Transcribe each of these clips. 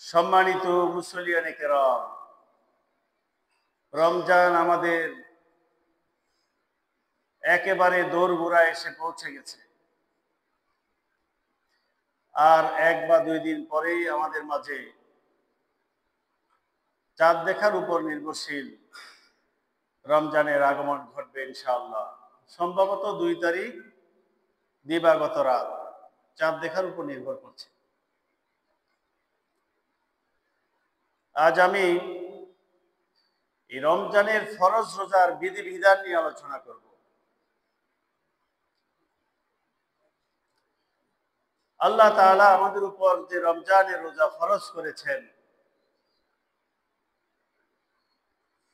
সম্মানিত মুসলিয়ানে কেরাম, রমজান আমাদের একেবারে দোরগোড়ায় এসে পৌঁছে গেছে। আর 1 বা 2 দিন পরেই আমাদের মাঝে চাঁদ দেখার উপর নির্ভরশীল রমজানের আগমন ঘটবে ইনশাআল্লাহ। সম্ভবত 2 তারিখ দিবাগত রাত চাঁদ দেখার উপর নির্ভর করছে। আজ আমি এই রমজানের ফরজ রোজার বিধিবিধান নিয়ে আলোচনা করব। আল্লাহ তাআলা আমাদের উপর যে রমজানের রোজা ফরজ করেছেন,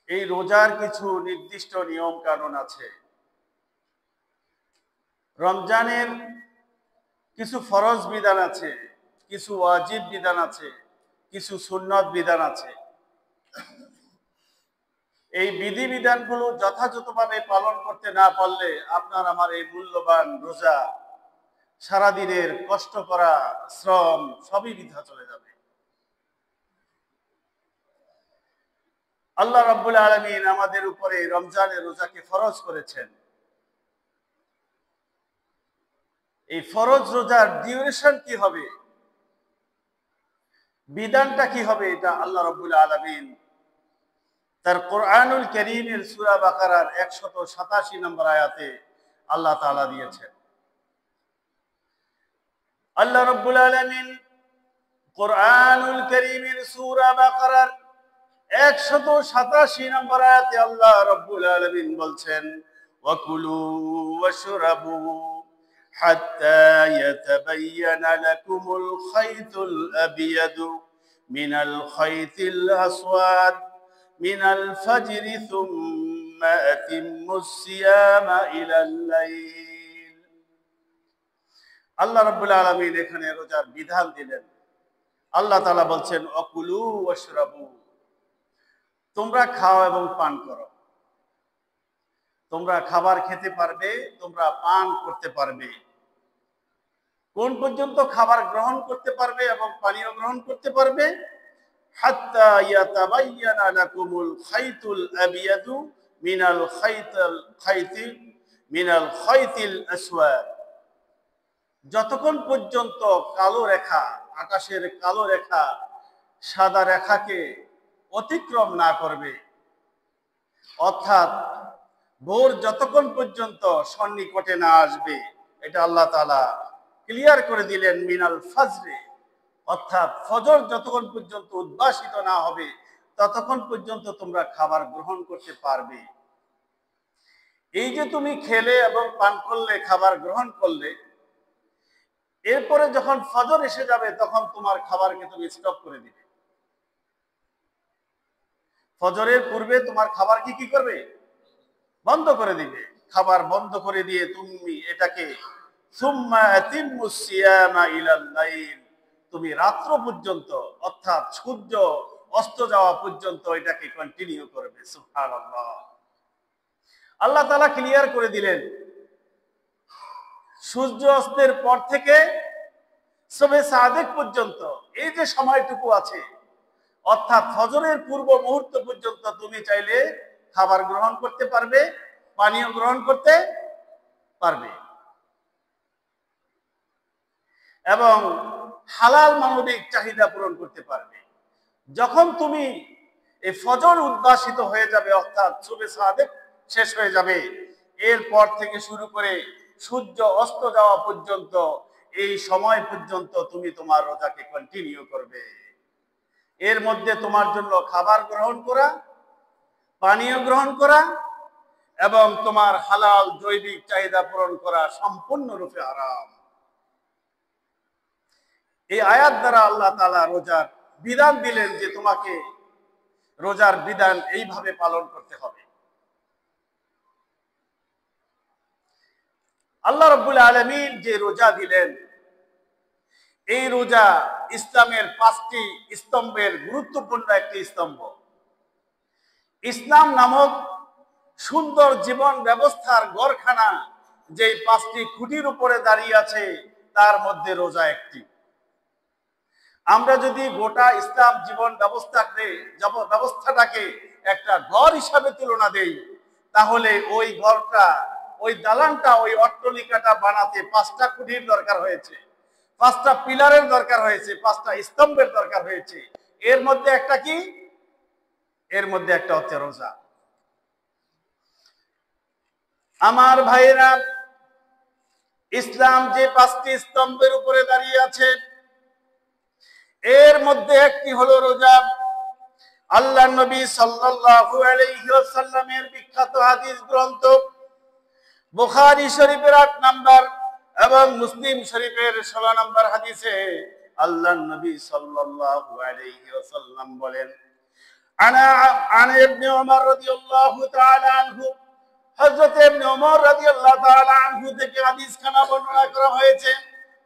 এই রোজার কিছু নির্দিষ্ট নিয়ম কানুন আছে। রমজানের কিছু ফরজ বিধান আছে, কিছু ওয়াজিব বিধান আছে, কিছু সুন্নত বিধান আছে। এই বিধিবিধানগুলো যথাযথভাবে পালন করতে না পারলে আপনার আমার এই মূল্যবান রোজা, সারাদিনের কষ্ট করা শ্রম সবই বৃথা চলে যাবে। আল্লাহ রাব্বুল আলামিন আমাদের উপরে রমজানের রোজাকে ফরজ করেছেন। এই ফরজ রোজার ডিউরেশন কি হবে, বিধানটা কি হবে, এটা আল্লাহ রাব্বুল আলামিন তার কোরআনুল কারীমের সূরা বাকারার 187 নম্বর আয়াতে আল্লাহ তাআলা দিয়েছেন। আল্লাহ রাব্বুল আলামিন কোরআনুল কারীমের সূরা বাকারার 187 নম্বর আয়াতে আল্লাহ রাব্বুল আলামিন বলছেন, ওয়াকুলু ওয়াশরাবু হাত্তা ইয়াতাবায়ানা লাকুমুল খাইতুল আবিয়াদু মিনাল খাইতিল আসওয়াদ মিনাল ফাজরি সুম্মা আতিম্মুস সিয়ামা ইলাল লাইল। আল্লাহ রাব্বুল আলামিন এখানে রোজার বিধান দিলেন। আল্লাহ তাআলা বলছেন, ওয়াকুলু ওয়াশরাবু, তোমরা খাও এবং পান করো। তোমরা খাবার খেতে পারবে, তোমরা পান করতে পারবে। কোন পর্যন্ত খাবার গ্রহণ করতে পারবে এবং পানীয় গ্রহণ করতে পারবে? হাত্তা ইয়াতাবায়ানা লাকুমুল খাইতুল আবিয়াদু মিনাল খাইতিল আসওয়াদ। যতক্ষণ পর্যন্ত কালো রেখা, আকাশের কালো রেখা সাদা রেখাকে অতিক্রম না করবে, অর্থাৎ ভোর যতক্ষণ পর্যন্ত সন্নিকটে না আসবে, এটা আল্লাহ তাআলা ক্লিয়ার করে দিলেন। মিনাল ফাজরে, অর্থাৎ ফজর যতক্ষণ পর্যন্ত উদ্ভাসিত না হবে ততক্ষণ পর্যন্ত তোমরা খাবার গ্রহণ করতে পারবে। এই যে তুমি খেলে এবং পান করলে, খাবার গ্রহণ করলে, এরপরে যখন ফজর এসে যাবে তখন তোমার খাবারকে তুমি স্টপ করে দিবে। ফজরের পূর্বে তোমার খাবার কি করবে? বন্ধ করে দিবে। খাবার বন্ধ করে দিয়ে তুমি এটাকে সুম্মা আতিম্মুস সিয়ামা ইলাল লাইল, তুমি রাত্র পর্যন্ত, অর্থাৎ সূর্য অস্ত যাওয়া পর্যন্ত এটাকে কন্টিনিউ করবে। সুবহানাল্লাহ। আল্লাহ তাআলা ক্লিয়ার করে দিলেন, সূর্য অস্তের পর থেকে সুবহে সাদেক পর্যন্ত এই যে সময়টুকু আছে, অর্থাৎ ফজরের পূর্ব মুহূর্ত পর্যন্ত তুমি চাইলে খাবার গ্রহণ করতে পারবে, পানীয় গ্রহণ করতে পারবে এবং হালাল মানবিক চাহিদা পূরণ করতে পারবে। যখন তুমি এই ফজর উদ্ভাসিত হয়ে যাবে, অর্থাৎ সুবহে সাদেক শেষ হয়ে যাবে, এরপর থেকে শুরু করে সূর্য অস্ত যাওয়া পর্যন্ত এই সময় পর্যন্ত তুমি তোমার রোজাকে কন্টিনিউ করবে। এর মধ্যে তোমার জন্য খাবার গ্রহণ করা, পানীয় গ্রহণ করা এবং তোমার হালাল জৈবিক চাহিদা পূরণ করা সম্পূর্ণরূপে হারাম। এই আয়াত দ্বারা আল্লাহ তাআলা রোজার বিধান দিলেন যে তোমাকে রোজার বিধান এইভাবে পালন করতে হবে। আল্লাহ রাব্বুল আলামিন যে রোজা দিলেন, এই রোজা ইসলামের 5টি স্তম্ভের গুরুত্বপূর্ণ একটি স্তম্ভ। ইসলাম নামক সুন্দর জীবন ব্যবস্থার গড়খানা যে 5টি খুঁটির উপরে দাঁড়িয়ে আছে, তার মধ্যে রোজা একটি। আমরা যদি গোটা ইসলাম জীবন ব্যবস্থাটাকে একটা ঘর হিসাবে তুলনা দেই, তাহলে ওই ঘরটা, ওই দালানটা, ওই অট্টালিকাটা বানাতে 5টা খুঁটির দরকার হয়েছে, 5টা পিলারের দরকার হয়েছে, 5টা স্তম্ভের দরকার হয়েছে। এর মধ্যে একটা কি? এর মধ্যে একটা হচ্ছে রোজা। আমার ভাইরা, ইসলাম যে 5টি স্তম্ভের উপরে দাঁড়িয়ে আছে, এর মধ্যে একটি হলো রোজা। আল্লাহ নবী সাল্লাল্লাহু আলাইহি ওয়াসাল্লামের বিখ্যাত হাদিস গ্রন্থ বুখারী শরীফের 8 নাম্বার এবং মুসলিম শরীফের 16 নাম্বার হাদিসে আল্লাহ নবী সাল্লাল্লাহু আলাইহি ওয়াসাল্লাম বলেন, আন ইবনে ওমর রাদিয়াল্লাহু তাআলা আনহু, হযরত ইবনে ওমর রাদিয়াল্লাহু তাআলা আনহু থেকে হাদিস খানা বর্ণনা করা হয়েছে।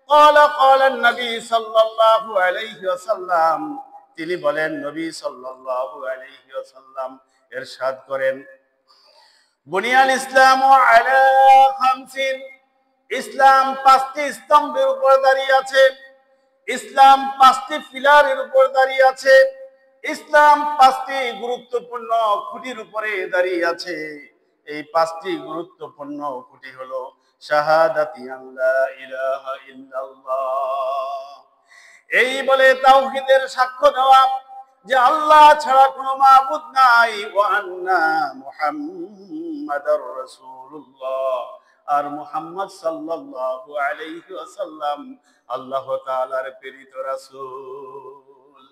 قال النبي صلى الله عليه وسلم, তিনি বলেন, নবী সাল্লাল্লাহু আলাইহি ওয়াসাল্লাম ইরশাদ করেন, বুনিয়াল ইসলামু আলা খামসিন, ইসলাম 5টি স্তম্ভের উপর দাঁড়িয়ে আছে, ইসলাম 5টি পিলারের উপর দাঁড়িয়ে আছে, ইসলাম 5টি গুরুত্বপূর্ণ খুঁটির উপরে দাঁড়িয়ে আছে। এই 5টি গুরুত্বপূর্ণ খুঁটি হলো শাহাদাতি আল্লা ইলাহা ইল্লাল্লাহ, এই বলে তাওহীদের সাক্ষ্য দেওয়া যে আল্লাহ ছাড়া কোনো মাবুদ নাই, ওয়া আন্না মুহাম্মাদার রাসূলুল্লাহ, আর মুহাম্মদ সাল্লাল্লাহু আলাইহি ওয়াসাল্লাম আল্লাহ তাআলার প্রেরিত রাসূল।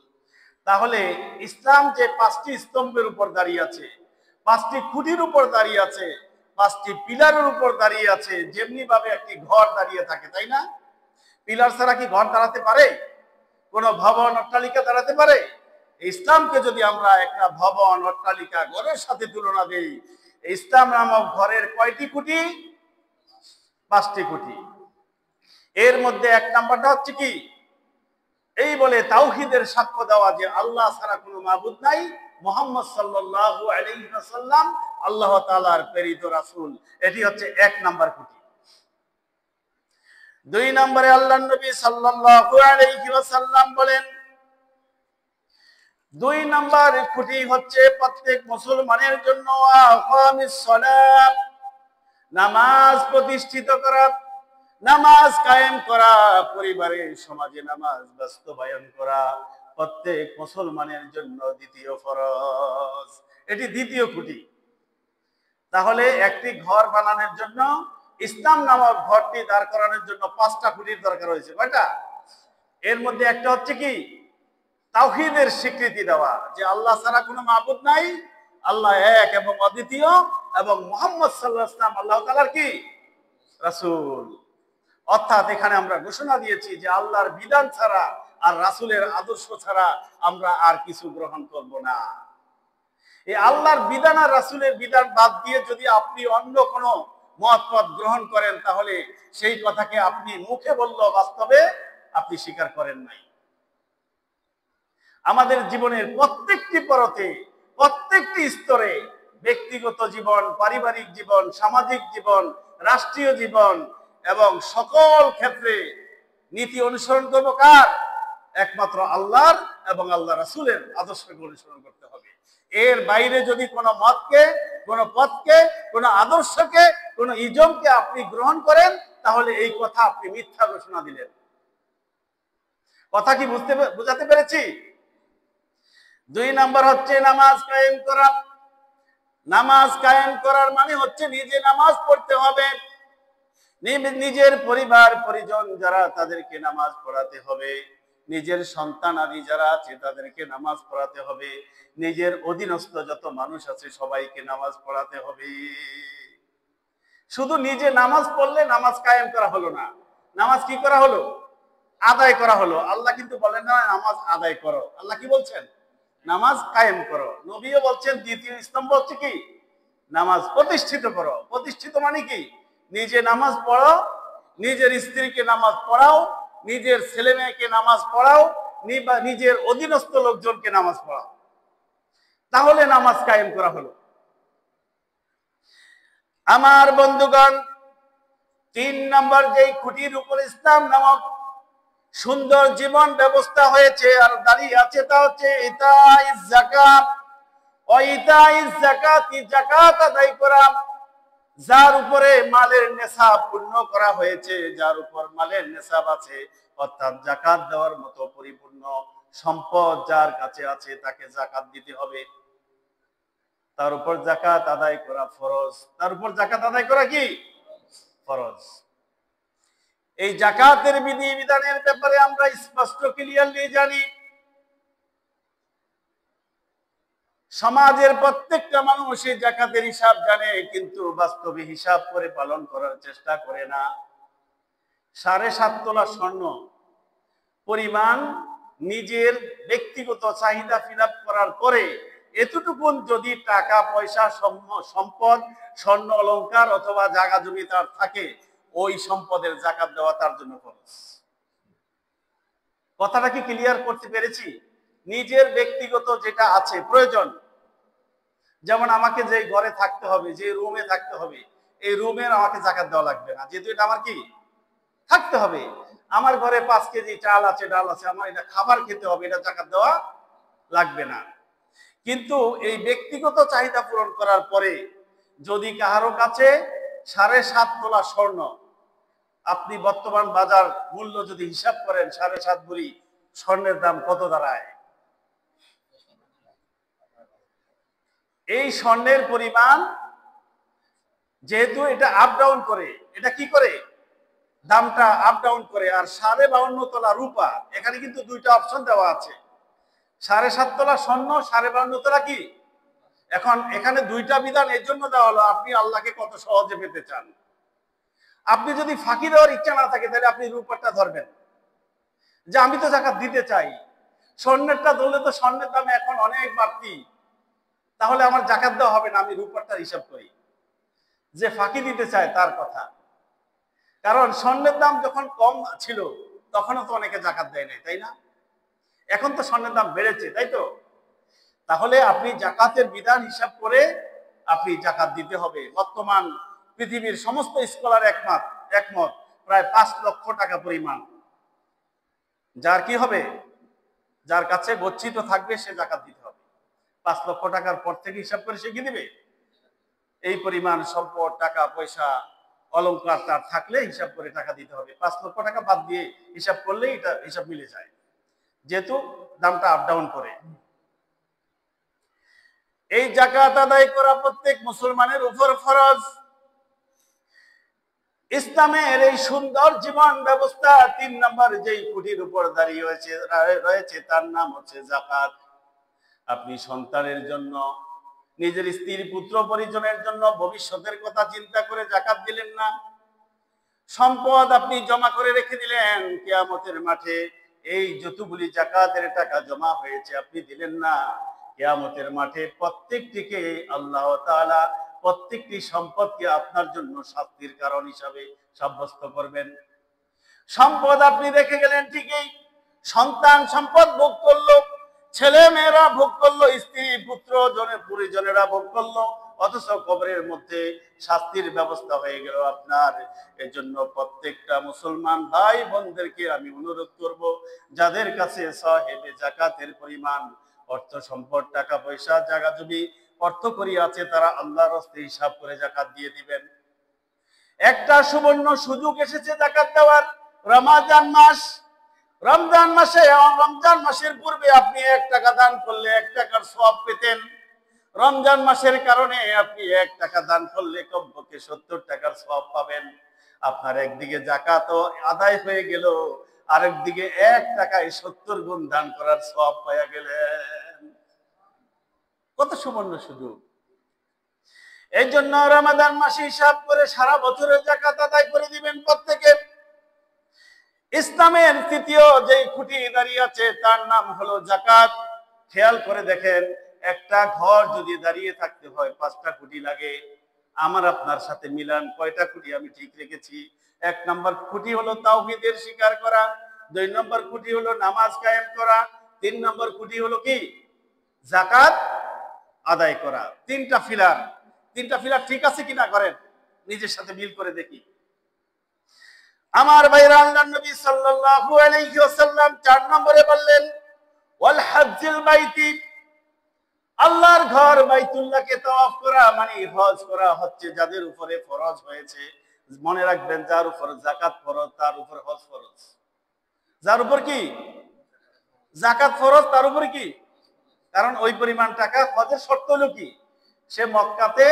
তাহলে ইসলাম যে 5টি স্তম্ভের উপর দাঁড়িয়ে আছে, 5টি খুঁটির উপর দাঁড়িয়ে আছে, 5টি পিলারের উপর দাঁড়িয়ে আছে, যেমনি ভাবে একটি ঘর দাঁড়িয়ে থাকে, তাই না? পিলার ছাড়া কি ঘর দাঁড়াতে পারে? কোন ভবন অট্টালিকা দাঁড়াতে পারে? ইসলামকে যদি আমরা একটা ভবন অট্টালিকা ঘরের সাথে তুলনা দেই, ইসলাম নামক ঘরের কয়টি খুঁটি? 5টি খুঁটি। এর মধ্যে 1 নাম্বারটা হচ্ছে কি? এই বলে তাওহীদের সাক্ষ্য দেওয়া যে আল্লাহ ছাড়া কোনো মাবুদ নাই, মুহাম্মদ সাল্লাল্লাহু আলাইহি ওয়াসাল্লাম আল্লাহ তাআলার প্রেরিত রাসূল। এটি হচ্ছে 1 নাম্বার খুঁটি। 2 নম্বরে আল্লাহর নবী সাল্লাল্লাহু আলাইহি ওয়াসাল্লাম বলেন, 2 নাম্বার খুঁটি হচ্ছে প্রত্যেক মুসলমানের জন্য আকামিস সালাত, নামাজ প্রতিষ্ঠিত করা, নামাজ কায়েম করা, পরিবারে সমাজে নামাজ বাস্তবায়ন করা প্রত্যেক মুসলমানের জন্য দ্বিতীয় ফরজ। এটি দ্বিতীয় খুঁটি। তাহলে একটি ঘর বানানোর জন্য, ইসলাম নামক ঘরটি দাঁড় করানোর জন্য 5টা খুঁটির দরকার হয়েছে। কয়টা? এর মধ্যে একটা হচ্ছে কি? তাওহীদের স্বীকৃতি দেওয়া যে আল্লাহ ছাড়া কোনো মাবুদ নাই, আল্লাহ এক এবং অদ্বিতীয়, এবং মুহাম্মদ সাল্লাল্লাহু আলাইহি ওয়াসাল্লাম আল্লাহ তাআলার কি? রাসূল। অর্থাৎ এখানে আমরা ঘোষণা দিয়েছি যে আল্লাহর বিধান ছাড়া আর রাসূলের আদর্শ ছাড়া আমরা আর কিছু গ্রহণ করব না। এই আল্লাহর বিধান আর রাসূলের বিধান বাদ দিয়ে যদি আপনি অন্য কোনো মত গ্রহণ করেন, তাহলে সেই কথাকে আপনি মুখে বললেও বাস্তবে আপনি স্বীকার করেন নাই। আমাদের জীবনের প্রত্যেকটি পরতে, প্রত্যেকটি স্তরে, ব্যক্তিগত জীবন, পারিবারিক জীবন, সামাজিক জীবন, রাষ্ট্রীয় জীবন এবং সকল ক্ষেত্রে নীতি অনুসরণ করব কার? একমাত্র আল্লাহর এবং আল্লাহ রাসূলের আদর্শকে অনুসরণ করতে হবে। এর বাইরে যদি কোনো মতকে, কোনো পথকে, কোনো আদর্শকে, কোনো ইজমকে আপনি গ্রহণ করেন, তাহলে এই কথা আপনি মিথ্যা ঘোষণা দিলেন। কথা কি বুঝাতে পেরেছি? 2 নাম্বার হচ্ছে নামাজ কায়েম করা। নামাজ কায়েম করার মানে হচ্ছে নিজে নামাজ পড়তে হবে, নিজের পরিবার পরিজন যারা তাদেরকে নামাজ পড়াতে হবে, নিজের সন্তানাদি যারা আছে তাদেরকে নামাজ পড়াতে হবে, নিজের অধীনস্থ যত মানুষ আছে সবাইকে নামাজ পড়াতে হবে। শুধু নিজে নামাজ পড়লে নামাজ কায়েম করা হলো না, নামাজ কি করা হলো? আদায় করা হলো। আল্লাহ কিন্তু বলেন না নামাজ আদায় করো, আল্লাহ কি বলছেন? নামাজ কায়েম করো। নবীও বলছেন দ্বিতীয় স্তম্ভ হচ্ছে কি? নামাজ প্রতিষ্ঠিত করো। প্রতিষ্ঠিত মানে কি? নিজে নামাজ পড়ো, নিজের স্ত্রীকে নামাজ পড়াও, নিজের ছেলে মেয়েকে নামাজ পড়াও, নিজের অধীনস্থ লোকজনকে নামাজ পড়াও, তাহলে নামাজ কায়েম করা হলো। আমার বন্ধুগণ, 3 নম্বর যেই খুঁটির উপর ইসলাম নামক সুন্দর জীবন ব্যবস্থা হয়েছে আর দাঁড়িয়ে আছে তা হচ্ছে ইতাইজ যাকাত ও ইতাইজ যাকাতি, যাকাত আদায় করা। যার উপরে মালের নেশাব পূর্ণ করা হয়েছে, যার উপর মালের নেশাব আছে, অর্থাৎ যাকাত দেওয়ার মতো পরিপূর্ণ সম্পদ যার কাছে আছে তাকে যাকাত দিতে হবে। তার উপর যাকাত আদায় করা ফরজ। তার উপর যাকাত আদায় করা কি ফরজ। এই যাকাতের বিধি বিধানের ব্যাপারে আমরা স্পষ্ট ক্লিয়ারলি জানি। সমাজের প্রত্যেকটা মানুষ এই যাকাতের হিসাব জানে, কিন্তু বাস্তবে হিসাব করে পালন করার চেষ্টা করে না। 7.5 তোলা স্বর্ণ পরিমাণ নিজের ব্যক্তিগত চাহিদা ফিল আপ করার পরে এতটুকুন যদি টাকা পয়সা সম্পদ স্বর্ণ অলংকার অথবা জায়গা জমি তার থাকে, ওই সম্পদের যাকাত দেওয়া তার জন্য খরচ। কথাটা কি ক্লিয়ার করতে পেরেছি? নিজের ব্যক্তিগত যেটা আছে প্রয়োজন, যেমন আমাকে যে ঘরে থাকতে হবে, যে রুমে থাকতে হবে, এই রুমের আমাকে যাকাত দেওয়া লাগবে না, যেহেতু এটা আমার কি থাকতে হবে। আমার ঘরে 5 কেজি চাল আছে, ডাল আছে, আমার এটা খাবার খেতে হবে, এটা যাকাত দেওয়া লাগবে না। কিন্তু এই ব্যক্তিগত চাহিদা পূরণ করার পরে যদি কারো কাছে 7.5 তোলা স্বর্ণ, আপনি বর্তমান বাজার মূল্য যদি হিসাব করেন 7.5 ভরি স্বর্ণের দাম কত দাঁড়ায়? এই স্বর্ণের পরিমাণ যেহেতু এটা আপ ডাউন করে, এটা কি করে দামটা আপ ডাউন করে। আর 52.5 তোলা রূপা, এখানে কিন্তু দুইটা অপশন দেওয়া আছে, 7.5 তোলা স্বর্ণ, 52.5 তোলা কি। এখন এখানে দুইটা বিধান এর জন্য দেওয়া হলো, আপনি আল্লাহকে কত সহজে পেতে চান। আপনি যদি ফাঁকি দেওয়ার ইচ্ছা না থাকে তাহলে আপনি রূপারটা ধরবেন, যে আমি তো যাকাত দিতে চাই। স্বর্ণেরটা ধরলে তো স্বর্ণের দাম এখন অনেক বাড়তি, তাহলে আমার যাকাত দেওয়া হবে না, আমি রূপারটা হিসাব করি। যে ফাঁকি দিতে চায় তার কথা, কারণ স্বর্ণের দাম যখন কম ছিল তখনও তো অনেকে যাকাত দেয় নাই, তাই না? এখন তো স্বর্ণের দাম বেড়েছে, তাই তো? তাহলে আপনি যাকাতের বিধান হিসাব করে আপনি যাকাত দিতে হবে। বর্তমান পৃথিবীর সমস্ত স্কলার একমত প্রায় 5 লক্ষ টাকা পরিমাণ যার কি হবে, যার কাছে গচ্ছিত থাকবে সে যাকাত দিতে হবে। 5 লক্ষ টাকার পর থেকে হিসাব করে সে কি দিবে? এই পরিমাণ সম্পদ টাকা পয়সা অলংকার তার থাকলে হিসাব করে টাকা দিতে হবে। 5 লক্ষ টাকা বাদ দিয়ে হিসাব করলেই এটা হিসাব মিলে যায়, যেহেতু দামটা আপ ডাউন করে। এই যাকাত আদায় করা প্রত্যেক মুসলমানের উপর ফরজ। ইসলামের এই সুন্দর জীবন ব্যবস্থা 3 নম্বর যেই খুঁটির উপর দাঁড়িয়ে রয়েছে তার নাম হচ্ছে যাকাত। আপনি সন্তানের জন্য, নিজের স্ত্রী পুত্র পরিজনের জন্য ভবিষ্যতের কথা চিন্তা করে যাকাত দিলেন না। সম্পদ আপনি জমা করে রেখে দিলেন, কিয়ামতের মাঠে এই যতগুলি যাকাতের টাকা জমা হয়েছে আপনি দিলেন না, কিয়ামতের মাঠে প্রত্যেকটিকে আল্লাহ তাআলা প্রত্যেকটি সম্পদকে আপনার জন্য শাস্তির কারণ হিসাবে সাব্যস্ত করবেন। সম্পদ আপনি রেখে গেলেন ঠিকই, সন্তান সম্পদ ভোগ করলো, ছেলে মেয়েরা ভোগ করলো, স্ত্রী পুত্র পরিজনেরা ভোগ করলো, অথচ কবরের মধ্যে শাস্তির ব্যবস্থা হয়ে গেল আপনার। এজন্য প্রত্যেকটা মুসলমান ভাই বোনদেরকে আমি অনুরোধ করব, যাদের কাছে সাহেবে যাকাতের পরিমাণ অর্থ সম্পদ টাকা পয়সা জায়গা জমি অর্থ করি আছে, তারা আল্লাহর রাস্তায় হিসাব করে যাকাত দিয়ে দিবেন। একটা সুবর্ণ সুযোগ এসেছে যাকাত দেওয়ার, রমজান মাস। রমজান মাসের পূর্বে আপনি 1 টাকা দান করলে 1 টাকার সওয়াব পেতেন। রমজান মাসের কারণে আপনি 1 টাকা দান করলে কমপক্ষে 70 টাকার সওয়াব পাবেন। আপনার একদিকে যাকাত আদায় হয়ে গেল, আরেকদিকে 1 টাকায় 70 গুণ দান করার সওয়াব পাওয়া গেলেন। কত সুবর্ণ সুযোগ! এই জন্য রমাদান মাসে হিসাব করে সারা বছরের যাকাত আদায় করে দিবেন প্রত্যেকে। ইসলামের তৃতীয় যে খুঁটি দাঁড়িয়ে আছে তার নাম হলো যাকাত। খেয়াল করে দেখেন, একটা ঘর যদি দাঁড়িয়ে থাকতে হয় 5টা খুঁটি লাগে। আমার আপনার সাথে মিলান কয়টা খুঁটি আমি ঠিক রেখেছি? 1 নম্বর খুঁটি হলো তাওহীদের স্বীকার করা, 2 নম্বর খুঁটি হলো নামাজ কায়েম করা, 3 নম্বর খুঁটি হলো কি যাকাত আদায় করা। 3টা ফিলার ঠিক আছে কিনা করেন, নিজের সাথে মিল করে দেখি। আমার ভাইরা, আল্লাহর নবী সাল্লাল্লাহু আলাইহি ওয়াসাল্লাম 4 নম্বরে বললেন ওয়াল হজ্জিল বাইতি, আল্লাহর ঘর বাইতুল্লাহকে তাওয়াফ করা মানে হজ করা হচ্ছে যাদের উপরে ফরজ হয়েছে। মনে রাখবেন, যার উপর যাকাত ফরজ তার উপর হজ ফরজ। যার উপর কি যাকাত ফরজ তার উপর কি, কারণ ওই পরিমাণ টাকা, হজের শর্ত হলো কি, সে মক্কাতে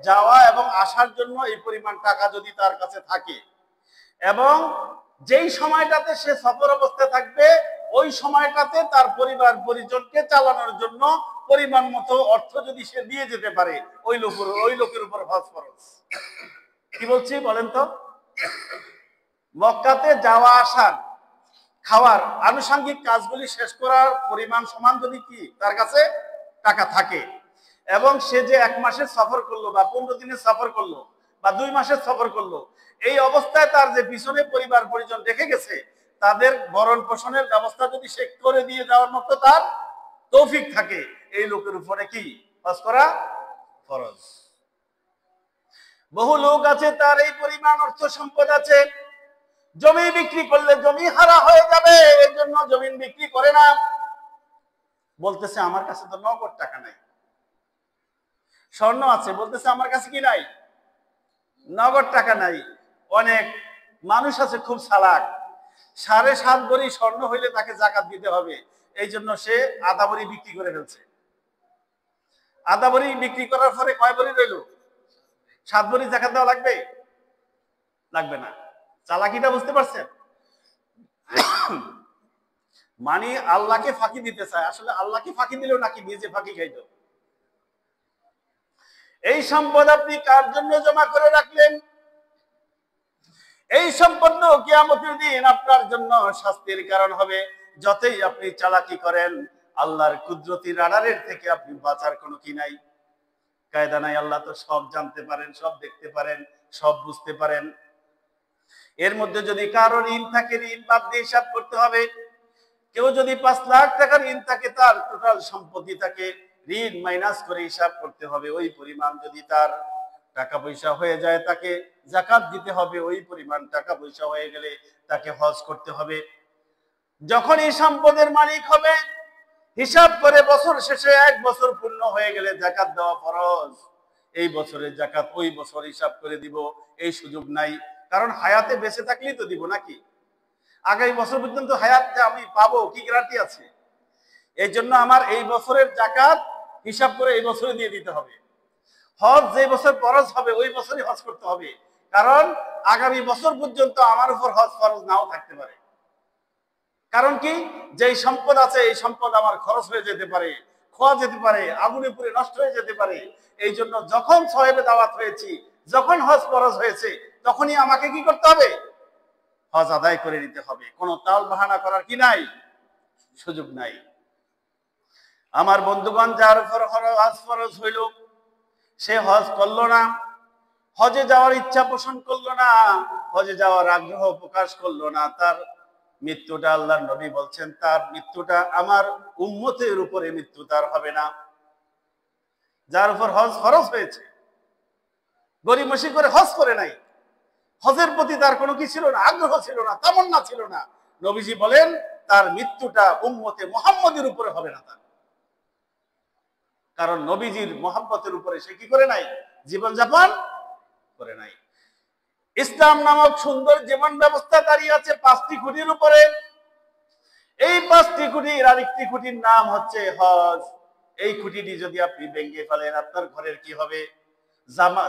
যাওয়া এবং আসার জন্য এই পরিমাণ টাকা যদি তার কাছে থাকে, এবং যেই সময়টাতে সে সফর অবস্থায় থাকবে ওই সময়টাতে তার পরিবার পরিজনকে চালানোর জন্য পরিমাণ মতো অর্থ যদি সে দিয়ে যেতে পারে, ওই লোকের উপর হজ ফরজ। কি বলছি বলেন তো? মক্কাতে যাওয়া আসার, খাওয়ার, আনুষঙ্গিক কাজগুলি শেষ করার পরিমাণ সমান যদি কি তার কাছে টাকা থাকে, এবং সে যে 1 মাসের সফর করলো বা 15 দিনের সফর করলো বা 2 মাসের সফর করলো, এই অবস্থায় তার যে পিছনে পরিবার পরিজন রেখে গেছে তাদের ভরণ পোষণের ব্যবস্থা যদি সে করে দিয়ে যাওয়ার মতো তার তৌফিক থাকে, এই লোকের উপরে কি হজ করা ফরজ। বহু লোক আছে তার এই পরিমাণ অর্থ সম্পদ আছে, জমি বিক্রি করলে জমি হারা হয়ে যাবে, এর জন্য জমি বিক্রি করে না। বলতেছে আমার কাছে তো নগদ টাকা নাই। স্বর্ণ আছে, বলতেছে আমার কাছে কি নাই, নগদ টাকা নাই। অনেক মানুষ আছে খুব চালাক, 7.5 ভরি স্বর্ণ হইলে তাকে যাকাত দিতে হবে, এই জন্য সে আধা ভরি বিক্রি করে ফেলছে। আধা ভরি বিক্রি করার পরে কয় ভরি রইল? 7 ভরি যাকাত দেওয়া লাগবে? লাগবে না। চালাকিটা বুঝতে পারছেন? মানে আল্লাহকে ফাঁকি দিতে চায়, আসলে আল্লাহকে ফাঁকি দিল নাকি নিজে ফাঁকি খাইল। এই সম্পদ আপনি কার জন্য জমা করে রাখলেন? এই সম্পদ কিয়ামতের দিন আপনার জন্য শাস্তির কারণ হবে। যতই আপনি চালাকি করেন, আল্লাহর কুদরতি রাডারের থেকে আপনি বাঁচার কোনো কি নাই, কায়দা নাই। আল্লাহ তো সব জানতে পারেন, সব দেখতে পারেন, সব বুঝতে পারেন। এর মধ্যে যদি কারো ঋণ থাকে, ঋণ বাদ দিয়ে হিসাব করতে হবে। কেউ যদি 5 লাখ টাকার ঋণ থাকে, তার টোটাল সম্পত্তি থাকে, ঋণ মাইনাস করে হিসাব করতে হবে। ওই পরিমাণ যদি তার টাকা পয়সা হয়ে যায় তাকে যাকাত দিতে হবে, ওই পরিমাণ টাকা পয়সা হয়ে গেলে তাকে হজ করতে হবে। যখন এই সম্পদের মালিক হবে, হিসাব করে বছর শেষে 1 বছর পূর্ণ হয়ে গেলে যাকাত দেওয়া ফরজ। এই বছরের যাকাত ওই বছর হিসাব করে দিব, এই সুযোগ নাই। কারণ হায়াতে বেঁচে থাকলেই তো দিব নাকি, আগামী বছর পর্যন্ত হায়াত যে আমি পাবো কি গ্যারান্টি আছে? এই জন্য আমার এই বছরের যাকাত হিসাব করে এই বছরে দিয়ে দিতে হবে। হজ যে বছর ফরজ হবে ওই বছরই হজ করতে হবে, কারণ আগামী বছর পর্যন্ত আমার উপর হজ ফরজ নাও থাকতে পারে। কারণ কি, যেই সম্পদ আছে এই সম্পদ আমার খরচ হয়ে যেতে পারে, খোয়া যেতে পারে, আগুনে পুড়ে নষ্ট হয়ে যেতে পারে। এই জন্য যখন সওয়াবে দাওয়াত হয়েছি, যখন হজ ফরজ হয়েছে, তখনই আমাকে কি করতে হবে? হজ আদায় করে নিতে হবে। কোনো তাল বাহানা করার কি নাই, সুযোগ নাই। আমার বন্ধুগণ, যার উপর হজ ফরজ হইল সে হজ করলো না, হজে যাওয়ার ইচ্ছা পোষণ করলো না, হজে যাওয়ার আগ্রহ প্রকাশ করলো না, তার মৃত্যুটা, আল্লাহর নবী বলছেন, তার মৃত্যুটা আমার উম্মতের উপরে মৃত্যু তার হবে না। যার উপর হজ ফরজ হয়েছে, গরিমসি করে হজ করে নাই, হজের প্রতি তার কোনো কি ছিল না, আগ্রহ ছিল না, তামান্না ছিল না, নবীজি বলেন তার মৃত্যুটা উম্মতে মুহাম্মদের উপরে হবে না তার। কারণ নবীজির মুহাব্বতের উপরে সে কি করে নাই, জীবনযাপন করে নাই। ইসলাম নামক সুন্দর জীবন ব্যবস্থা দাঁড়িয়ে আছে 5টি খুঁটির উপরে। এই 5টি খুঁটির আরেকটি খুঁটির নাম হচ্ছে হজ। এই খুঁটিটি যদি আপনি ভেঙে ফেলেন আপনার ঘরের কি হবে?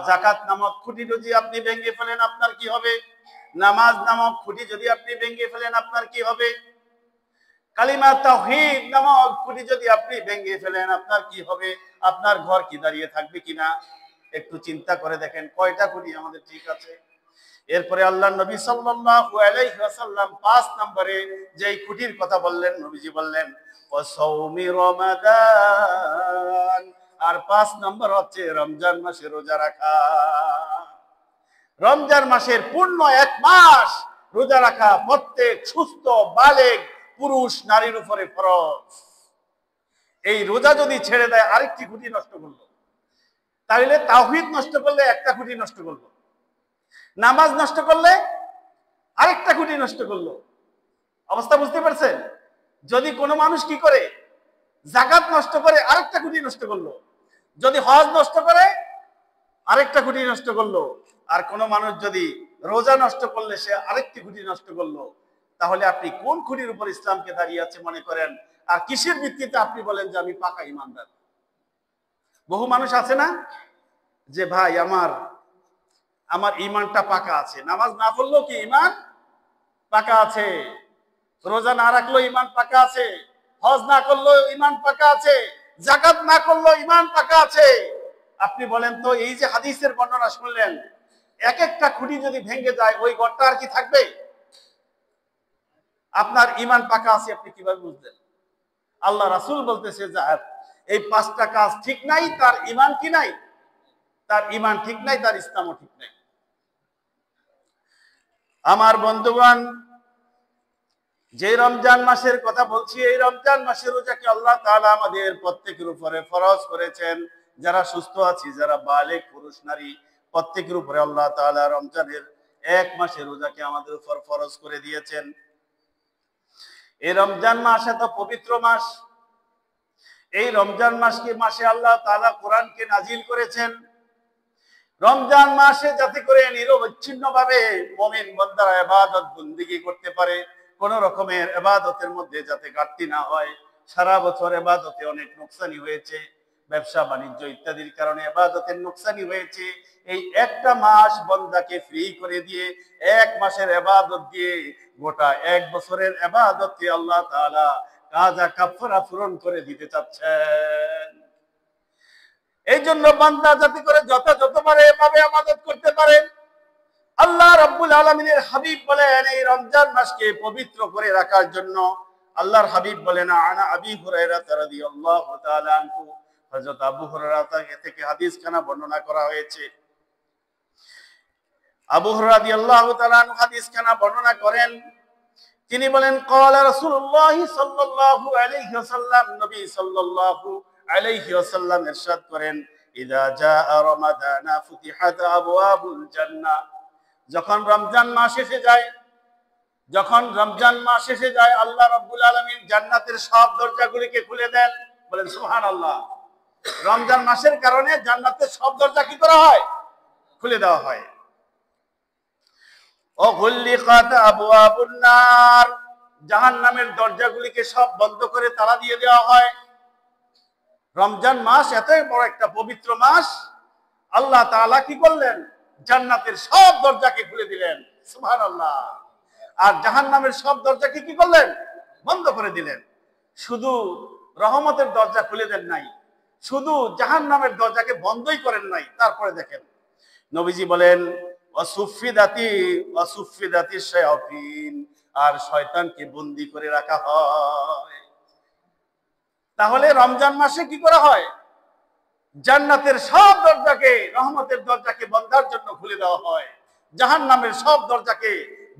যাকাত নামক খুঁটি যদি আপনি ভেঙে ফেলেন আপনার কি হবে? নামাজ নামক খুঁটি যদি আপনি ভেঙে ফেলেন আপনার কি হবে? কালিমা তাওহীদ নামক খুঁটি যদি আপনি ভেঙে ফেলেন আপনার কি হবে? আপনার ঘর কি দাঁড়িয়ে থাকবে কিনা একটু চিন্তা করে দেখেন, কয়টা খুঁটি আমাদের ঠিক আছে? এরপরে আল্লাহর নবী সাল্লাল্লাহু আলাইহি ওয়াসাল্লাম 5 নম্বরে যেই খুঁটির কথা বললেন, নবীজি বললেন ওয়াসাউমি রমাদান। আর 5 নম্বর হচ্ছে রমজান মাসে রোজা রাখা। রমজান মাসের পূর্ণ 1 মাস রোজা রাখা প্রত্যেক সুস্থ বালেগ পুরুষ নারীর উপরে ফরজ। এই রোজা যদি ছেড়ে দেয় আরেকটি খুঁটি নষ্ট করলো, তাহলে তাওহীদ নষ্ট করলে একটা খুঁটি নষ্ট করলো, নামাজ নষ্ট করলে আরেকটা খুঁটি নষ্ট করলো। অবস্থা বুঝতে পারছেন? যদি কোনো মানুষ কি করে, যাকাত নষ্ট করে, আরেকটা খুঁটি নষ্ট করলো। যদি হজ নষ্ট করে, আরেকটা খুঁটি নষ্ট করলো। আর কোনো মানুষ যদি রোজা নষ্ট করলে সে আরেকটি খুঁটি নষ্ট করলো। তাহলে আপনি কোন খুঁটির উপর ইসলামকে দাঁড়িয়ে আছে মনে করেন? আর কিসের ভিত্তিতে আপনি বলেন যে আমি পাকা ইমানদার? বহু মানুষ আছে না যে ভাই আমার ইমানটা পাকা আছে, নামাজ না পড়লেও কি ইমান পাকা আছে, রোজা না রাখলেও ইমান পাকা আছে, হজ না করলেও ইমান পাকা আছে, যাকাত না করলেও ইমান পাকা আছে। আপনি বলেন তো, এই যে হাদিসের বর্ণনা শুনলেন, এক একটা খুঁটি যদি ভেঙে যায় ওই ঘরটা আর কি থাকবে? আপনার ইমান পাকা আছে আপনি কিভাবে বুঝলেন? আল্লাহ রাসূল বলতেছে যার এই পাঁচটা কাজ ঠিক নাই তার ইমান কি নাই? তার ইমান ঠিক নাই, তার ইসলামও ঠিক নাই। আমার বন্ধুগণ, যে রমজান মাসের কথা বলছি, এই রমজান মাসের রোজাকে আল্লাহ তাআলা আমাদের প্রত্যেকের উপরে ফরজ করেছেন। যারা সুস্থ আছি, যারা বালেগ পুরুষ নারী, প্রত্যেকের উপরে আল্লাহ তাআলা রমজানের এক মাসের রোজাকে আমাদের উপর ফরজ করে দিয়েছেন। এই রমজান মাস এত পবিত্র মাস। এই রমজান মাসে আল্লাহ তাআলা কোরআনকে নাজিল করেছেন। রমজান মাসে যাতে করে নিরবচ্ছিন্ন ভাবে মুমিন বান্দারা ইবাদত বন্দেগী করতে পারে, কোন রকমের ইবাদতের মধ্যে যাতে ঘাটতি না হয়। সারা বছর ইবাদতে অনেক নোকসানি হয়েছে, ব্যবসা বাণিজ্য ইত্যাদির কারণে ইবাদতের নোকসানি হয়েছে। এই একটা মাস বান্দাকে ফ্রি করে দিয়ে, এক মাসের ইবাদত দিয়ে গোটা এক বছরের ইবাদতকে আল্লাহ তাআলা কাজা কাফারা পূরণ করে দিতে চাচ্ছেন। এই জন্য বান্দা যাতে করে যথাযথভাবে এভাবে ইবাদত করতে পারে, আল্লাহ রাব্বুল আলামিনের হাবিব বলেন এই রমজান মাসকে পবিত্র করে রাখার জন্য আল্লাহর হাবিব বলেন, আনা আবি হুরায়রা রাদিয়াল্লাহু তাআলা আনহু, হযরত আবু হুরায়রা থেকে হাদিসখানা বর্ণনা করা হয়েছে। আবু হুরায়রা রাদিয়াল্লাহু তাআলা আনহু হাদিসখানা বর্ণনা করেন। তিনি বলেন, ক্বালা রাসূলুল্লাহ সাল্লাল্লাহু আলাইহি ওয়াসাল্লাম, নবী সাল্লাল্লাহু আলাইহি ওয়াসাল্লাম ইরশাদ করেন, ইযা জাআ রমাদানা ফুতিহাত আবওয়াবুল জান্নাহ। যখন রমজান মাস এসে যায়, আল্লাহ রাব্বুল আলামিন জান্নাতের সব দরজাগুলিকে খুলে দেন। বলেন সুবহানাল্লাহ। রমজান মাসের কারণে জান্নাতের সব দরজা কি করা হয়? খুলে দেওয়া হয়। ও গুল্লিকাত আবওয়াবুন নার, জাহান্নামের দরজাগুলিকে সব বন্ধ করে তালা দিয়ে দেওয়া হয়। রমজান মাস এতই বড় একটা পবিত্র মাস, আল্লাহ তাআলা কি করলেন? জান্নাতের সব দরজাকে খুলে দিলেন। সুবহানাল্লাহ। আর জাহান্নামের সব দরজাকে কি করলেন? বন্ধ করে দিলেন। শুধু রহমতের দরজা খুলে দেন নাই, শুধু জাহান্নামের দরজাকে বন্ধই করেন নাই। তারপরে দেখেন নবীজি বলেন, ওয়াসুফিদাতি শায়াতিন, আর শয়তানকে বন্দী করে রাখা হয়। তাহলে রমজান মাসে কি করা হয়? জান্নাতের সব দরজাকে, রহমতের দরজাকে বন্ধার জন্য খুলে দেওয়া হয়, জাহান্নামের সব দরজাকে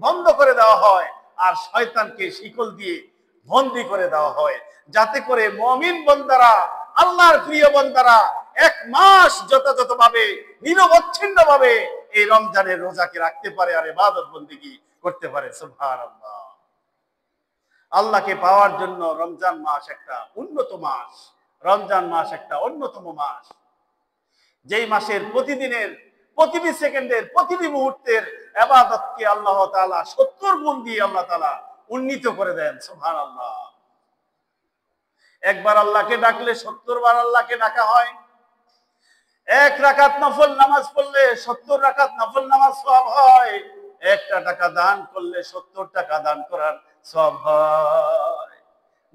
বন্ধ করে দেওয়া হয়, আর শয়তানকে শিকল দিয়ে বন্দী করে দেওয়া হয়, যাতে করে মুমিন বান্দারা, আল্লাহর প্রিয় বান্দারা এক মাস যথাযথভাবে নিরবচ্ছিন্নভাবে এই রমজানের রোজাকে রাখতে পারে আর ইবাদত বন্দেগী করতে পারে। সুবহানাল্লাহ। আল্লাহকে পাওয়ার জন্য রমজান মাস একটা উন্নত মাস, রমজান মাস একটা অন্যতম মাস, যেই মাসের প্রতিদিনের, প্রতিটি সেকেন্ডের, প্রতিটি মুহূর্তের ইবাদতকে আল্লাহ তাআলা 70 গুণ দিয়ে আল্লাহ তাআলা উন্নীত করে দেন। সুবহানাল্লাহ। একবার আল্লাহকে ডাকলে 70 বার আল্লাহকে ডাকা হয়। এক রাকাত নফল নামাজ পড়লে 70 রাকাত নফল নামাজ সওয়াব হয়। একটা টাকা দান করলে 70 টাকা দান করার সওয়াব হয়।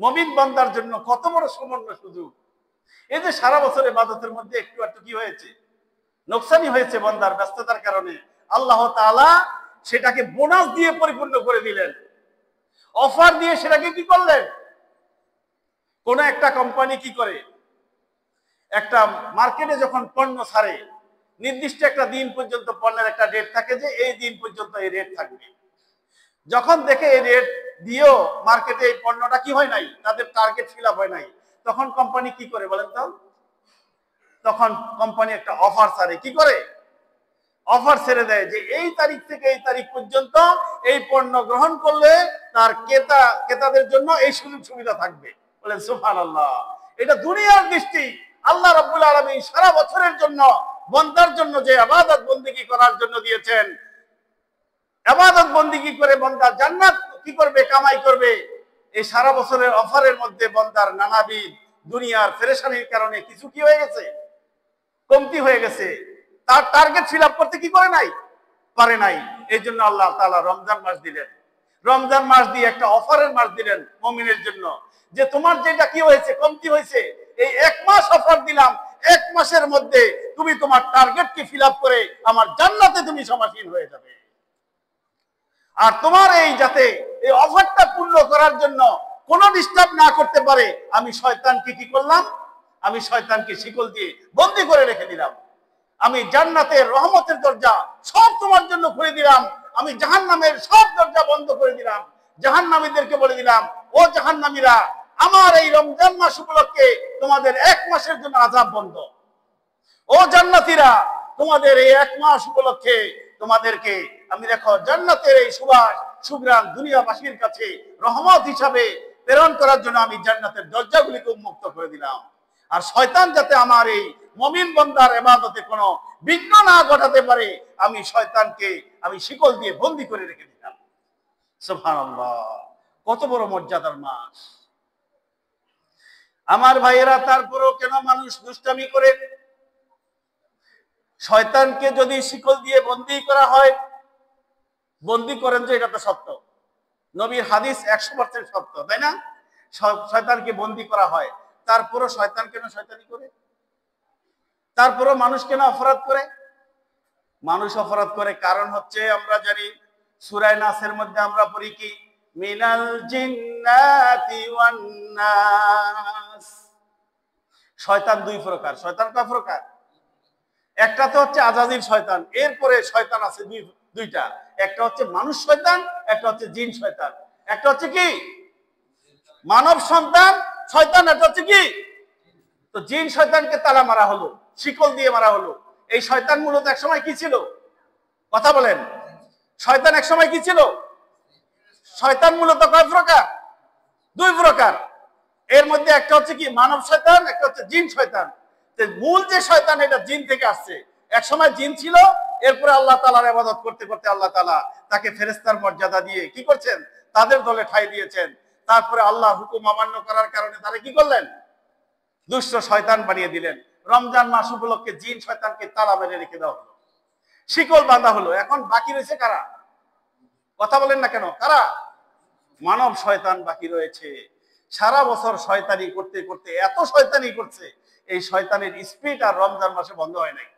মুমিন বান্দার জন্য কত বড় সুবর্ণ সুযোগ। এই যে সারা বছর ইবাদতের মধ্যে একটু একটু কি হয়েছে? নোকসানি হয়েছে বান্দার ব্যস্ততার কারণে। আল্লাহ তাআলা সেটাকে বোনাস দিয়ে পরিপূর্ণ করে দিলেন, অফার দিয়ে সেটাকে কি করলেন? কোন একটা কোম্পানি কি করে, একটা মার্কেটে যখন পণ্য ছাড়ে, নির্দিষ্ট একটা দিন পর্যন্ত পণ্যের একটা রেট থাকে যে এই দিন পর্যন্ত এই রেট থাকবে। যখন দেখে এই রেট দিয়েও মার্কেটে এই পণ্যটা কি হয় নাই, তাদের টার্গেট ফিল আপ হয় নাই, তখন কোম্পানি কি করে বলেন তো? তখন কোম্পানি একটা অফার ছাড়ে। কি করে? অফার ছেড়ে দেয় যে এই তারিখ থেকে এই তারিখ পর্যন্ত এই পণ্য গ্রহণ করলে তার ক্রেতাদের জন্য এই সুযোগ সুবিধা থাকবে। বলেন সুবহানাল্লাহ। এটা দুনিয়ার দৃষ্টি। আল্লাহ রাব্বুল আলামিন সারা বছরের জন্য বান্দার জন্য যে ইবাদত বন্দেগী করার জন্য দিয়েছেন, ইবাদত বন্দেগী করে বান্দা জান্নাত কি করবে, কামাই করবে, এই সারা বছরের অফারের মধ্যে বান্দার নানাবিধ দুনিয়ার পেরেশানির কারণে কিছু কি হয়ে গেছে, কমতি হয়ে গেছে, তার টার্গেট ফিল আপ করতে কি করে নাই, পারে নাই। এই জন্য আল্লাহ তাআলা রমজান মাস দিলেন। রমজান মাস দিয়ে একটা অফারের মাস দিলেন মুমিনের জন্য, যে তোমার যেটা কি হয়েছে, কমতি হয়েছে, এই এক মাস অফার দিলাম, এক মাসের মধ্যে তুমি তোমার টার্গেটকে ফিল আপ করে আমার জান্নাতে তুমি সমাসীন হয়ে যাবে। আর তোমার এই যাতে এই অফারটা পূর্ণ করার জন্য কোনো ডিস্টার্ব না করতে পারে, আমি শয়তানকে কি করলাম, আমি শয়তানকে শিকল দিয়ে বন্দি করে রেখে দিলাম। আমি জান্নাতের রহমতের দরজা সব তোমার জন্য খুলে দিলাম, আমি জাহান্নামের সব দরজা বন্ধ করে দিলাম। জাহান্নামীদেরকে বলে দিলাম, ও জাহান্নামীরা, আমার এই রমজান মাস উপলক্ষে তোমাদের এক মাসের জন্য আযাব বন্ধ। ও জান্নাতীরা, তোমাদের এই এক মাস উপলক্ষে তোমাদেরকে আমি দেখো জান্নাতের এই সুবাস সুগ্রাম দুনিয়াবাসীর কাছে রহমত হিসাবে প্রেরণ করার জন্য আমি জান্নাতের দরজাগুলিকে উন্মুক্ত করে দিলাম। আর শয়তান যাতে আমার এই মুমিন বান্দার ইবাদতে কোনো বিঘ্ন না ঘটাতে পারে, আমি শয়তানকে আমি শিকল দিয়ে বন্দী করে রেখে দিলাম। সুবহানাল্লাহ, কত বড় মর্যাদার মাস আমার ভাইয়েরা। তারপরেও কেন মানুষ দুষ্টামি করে? শয়তানকে যদি শিকল দিয়ে বন্দী করা হয়, বন্দী করেন যে এটা তো সত্য, নবীর হাদিস 100% সত্য, তাই না? শয়তানকে বন্দী করা হয়, তারপরও শয়তান কেন শয়তানি করে? তারপরও মানুষ কেন অপরাধ করে? মানুষ অপরাধ করে কারণ হচ্ছে, আমরা জানি সূরা নাসের মধ্যে আমরা পড়ি কি, মিনাল জিন্নাতি ওয়ান নাস। শয়তান দুই প্রকার। শয়তান কয় প্রকার? একটা তো হচ্ছে আজাজিল শয়তান, এরপরে শয়তান আছে দুইটা, একটা হচ্ছে মানুষ শয়তান, একটা হচ্ছে জিন শয়তান। একটা হচ্ছে কি মানব সন্তান শয়তান, একটা হচ্ছে কি, তো জিন শয়তানকে তালা মারা হলো, শিকল দিয়ে মারা হলো। এই শয়তান মূলত এক সময় কি ছিল? কথা বলেন, শয়তান এক সময় কি ছিল? শয়তান মূলত কয় প্রকার? দুই প্রকার। এর মধ্যে একটা হচ্ছে কি মানব শয়তান, একটা হচ্ছে জিন শয়তান। মূল যে শয়তান এটা জিন থেকে আসছে। এক সময় জিন ছিল, এরপরে আল্লাহ তাআলার ইবাদত করতে করতে আল্লাহ তাআলা তাকে ফেরেশতার মর্যাদা দিয়ে কি করছেন, তাদের দলে ঠাঁই দিয়েছেন। তারপরে আল্লাহর হুকুম অমান্য করার কারণে তারা কি করলেন, দুষ্ট শয়তান বানিয়ে দিলেন। রমজান মাস উপলক্ষে জিন শয়তানকে তালা মেরে রেখে দেওয়া হলো, শিকল বাঁধা হলো। এখন বাকি রয়েছে কারা? কথা বলেন না কেন, কারা? মানব শয়তান বাকি রয়েছে। সারা বছর শয়তানি করতে করতে এত শয়তানি করছে, এই শয়তানের স্পিড আর রমজান মাসে বন্ধ হয় নাই।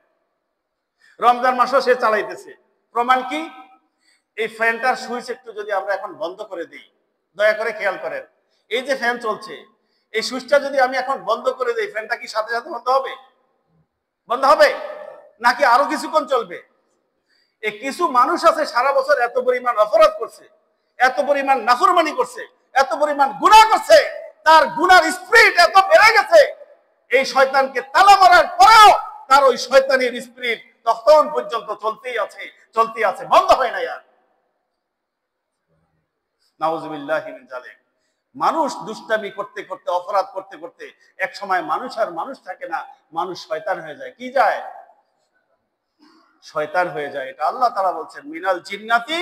রমজান মাসও সে চালাইতেছে। প্রমাণ কি? এই ফ্যানটার সুইচ একটু যদি আমরা এখন বন্ধ করে দিই, দয়া করে খেয়াল করেন, এই যে ফ্যান চলছে, এই সুইচটা যদি আমি এখন বন্ধ করে দিই, ফ্যানটা কি সাথে সাথে বন্ধ হবে? বন্ধ হবে নাকি আরো কিছুক্ষণ চলবে? এই কিছু মানুষ আছে সারা বছর এত পরিমাণ অপরাধ করছে, এত পরিমাণ নাফরমানি করছে, এত পরিমাণ গুনাহ করছে, তার গুনার স্পিরিট এত বেড়ে গেছে, এই শয়তানকে তালা মারার পরেও তার ওই শয়তানের স্পিরিট তখন পর্যন্ত চলতেই আছে, চলতেই আছে, বন্ধ হয় না। আর নাউযুবিল্লাহি মিন যালিক। মানুষ দুষ্টামি করতে করতে, অপরাধ করতে করতে এক সময় মানুষ আর মানুষ থাকে না, মানুষ শয়তান হয়ে যায়। কি যায়? শয়তান হয়ে যায়। এটা আল্লাহ তাআলা বলছেন, মিনাল জিন্নাতি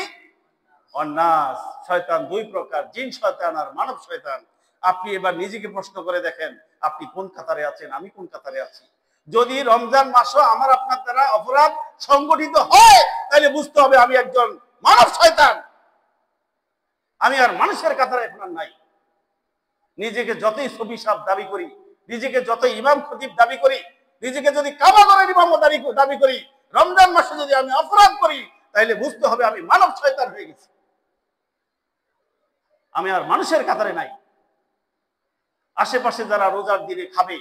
ওয়ান নাস। শয়তান দুই প্রকার, জিন শয়তান আর মানব শয়তান। আপনি এবার নিজেকে প্রশ্ন করে দেখেন, আপনি কোন কাতারে আছেন, আমি কোন কাতারে আছি। যদি রমজান মাসও আমার আপনার দ্বারা অপরাধ সংগঠিত হয়, তাহলে বুঝতে হবে আমি একজন মানব শয়তান, আমি আর মানুষের কাতারে এখন আর নাই। নিজেকে যতই সবি সাহেব দাবি করি, নিজেকে যতই ইমাম খতিব দাবি করি, নিজেকে যদি কাবা ঘরের ইমাম দাবি করি, রমজান মাসে যদি আমি অপরাধ করি, তাহলে বুঝতে হবে আমি মানব শয়তান হয়ে গেছি, আমি আর মানুষের কাতারে নাই। আশেপাশে যারা রোজার দিনে খাবে,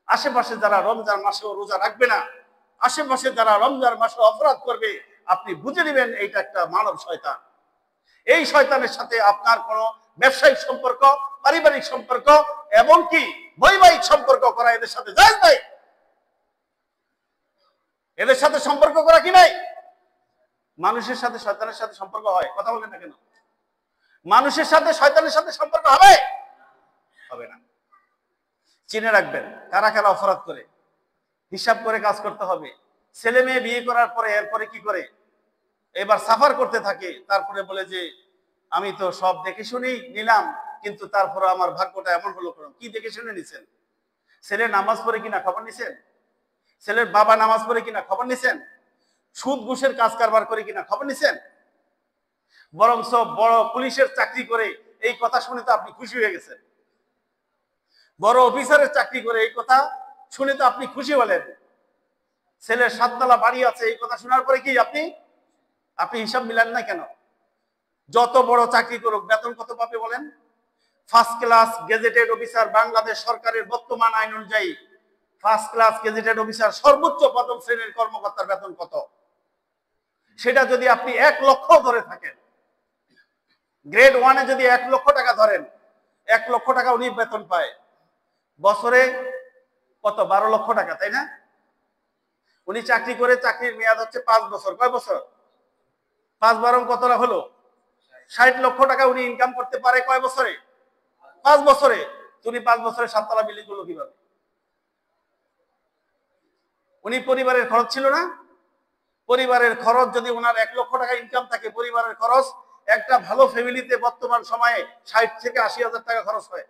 আশেপাশে যারা রমজান মাসেও রোজা রাখবে না, আশেপাশে যারা রমজান মাসে অপরাধ করবে, আপনি বুঝে নেবেন এইটা একটা মানব শয়তান। এই শয়তানের সাথে আপনার কোনো ব্যবসায়িক সম্পর্ক, পারিবারিক সম্পর্ক, এমনকি বৈবাহিক সম্পর্ক করা এদের সাথে জায়েজ নাই। এদের সাথে সম্পর্ক করা কি নাই? মানুষের সাথে শয়তানের সাথে সম্পর্ক হয়? কথা বলেন না কেন? মানুষের সাথে শয়তানের সাথে সম্পর্ক হবে? হবে না। চিনে রাখবেন কারা কারা অপরাধ করে, হিসাব করে কাজ করতে হবে। ছেলে মেয়ে বিয়ে করার পরে এরপরে কি করে, এবার সাফার করতে থাকে, তারপরে বলে যে আমি তো সব দেখে শুনেই নিলাম, কিন্তু তারপরে আমার ভাগ্যটা এমন হলো। কি দেখে শুনে নিছেন? ছেলে নামাজ পড়ে কিনা খবর নিছেন? ছেলের বাবা নামাজ পড়ে কিনা খবর নিছেন? সুদ ঘুষের কাজ কারবার করে কিনা খবর নিছেন? বরং সব বড় পুলিশের চাকরি করে এই কথা শুনে তো আপনি খুশি হয়ে গেছেন। বড় অফিসারের চাকরি করে এই কথা শুনে তো আপনি খুশি হলেন। ছেলের 7 তলা বাড়ি আছে এই কথা শোনার পরে কি আপনি হিসাব মিলান না কেন? যত বড় চাকরি করুক বেতন কত পাবে বলেন? First class gazetted officer, Bangladesh সরকারের বর্তমান আইন অনুযায়ী ফার্স্ট ক্লাস গেজেটেড অফিসার সর্বোচ্চ প্রথম শ্রেণীর কর্মকর্তার বেতন কত? সেটা যদি আপনি 1 লক্ষ ধরে থাকেন, গ্রেড 1-এ যদি 1 লক্ষ টাকা ধরেন, 1 লক্ষ টাকা উনি বেতন পায়, বছরে কত? 12 লক্ষ টাকা, তাই না? উনি চাকরি করে, চাকরির মেয়াদ হচ্ছে 5 বছর। কয় বছর? 5 12 কতটা হলো? 60 লক্ষ টাকা উনি ইনকাম করতে পারে কয় বছরে? 5 বছরে। তুমি 5 বছরে 7 তলা বিল্ডিং করলো কিভাবে? উনি পরিবারের খরচ ছিল না? পরিবারের খরচ যদি ওনার 1 লক্ষ টাকা ইনকাম থাকে, পরিবারের খরচ একটা ভালো ফ্যামিলিতে বর্তমান সময়ে 60 থেকে 80,000 টাকা খরচ হয়।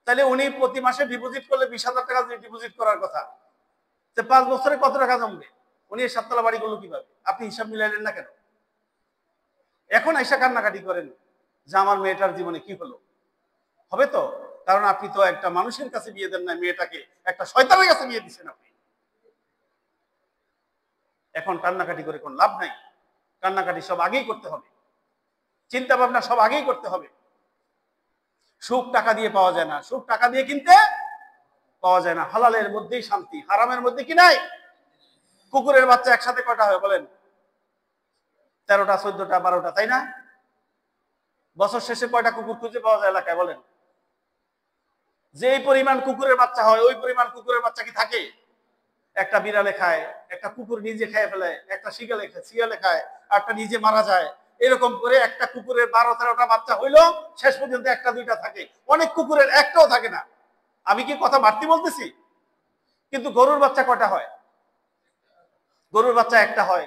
তাহলে উনি প্রতি মাসে ডিপোজিট করলে 20,000 টাকা ডিপোজিট করার কথা, 5 বছরে কত টাকা জমবে? উনি 7 তলা বাড়ি করলো কিভাবে? আপনি হিসাব মিলাইলেন না কেন? এখন আইসা কান্নাকাটি করেন যে আমার মেয়েটার জীবনে কি হলো। হবে তো, কারণ আপনি তো একটা মানুষের কাছে বিয়ে দেন না, মেয়েটাকে একটা শয়তানের কাছে বিয়ে দিচ্ছেন আপনি। এখন কান্নাকাটি করে কোন লাভ নাই। কান্নাকাটি সব আগেই করতে হবে, চিন্তা ভাবনা সব আগেই করতে হবে। সুখ টাকা দিয়ে পাওয়া যায় না, সুখ টাকা দিয়ে কিনতে পাওয়া যায় না। হালালের মধ্যেই শান্তি, হারামের মধ্যে কি নাই? কুকুরের বাচ্চা একসাথে কয়টা হয় বলেন? 13টা 14টা 12টা, তাই না? বছর শেষে কয়টা কুকুর খুঁজে পাওয়া যায় এলাকায় বলেন? যেই পরিমাণ কুকুরের বাচ্চা হয় ওই পরিমাণ কুকুরের বাচ্চা কি থাকে? একটা বিড়ালে খায়, একটা কুকুর নিজে খেয়ে ফেলে, একটা শিয়ালে খায়, একটা নিজে মারা যায়। এরকম করে একটা কুকুরের 12-13টা বাচ্চা হইলো, শেষ পর্যন্ত 1-2টা থাকে। অনেক কুকুরের একটাও থাকে না। আমি কি কথা বাড়তি বলতেছি? কিন্তু গরুর বাচ্চা কয়টা হয়? গরুর বাচ্চা একটা হয়।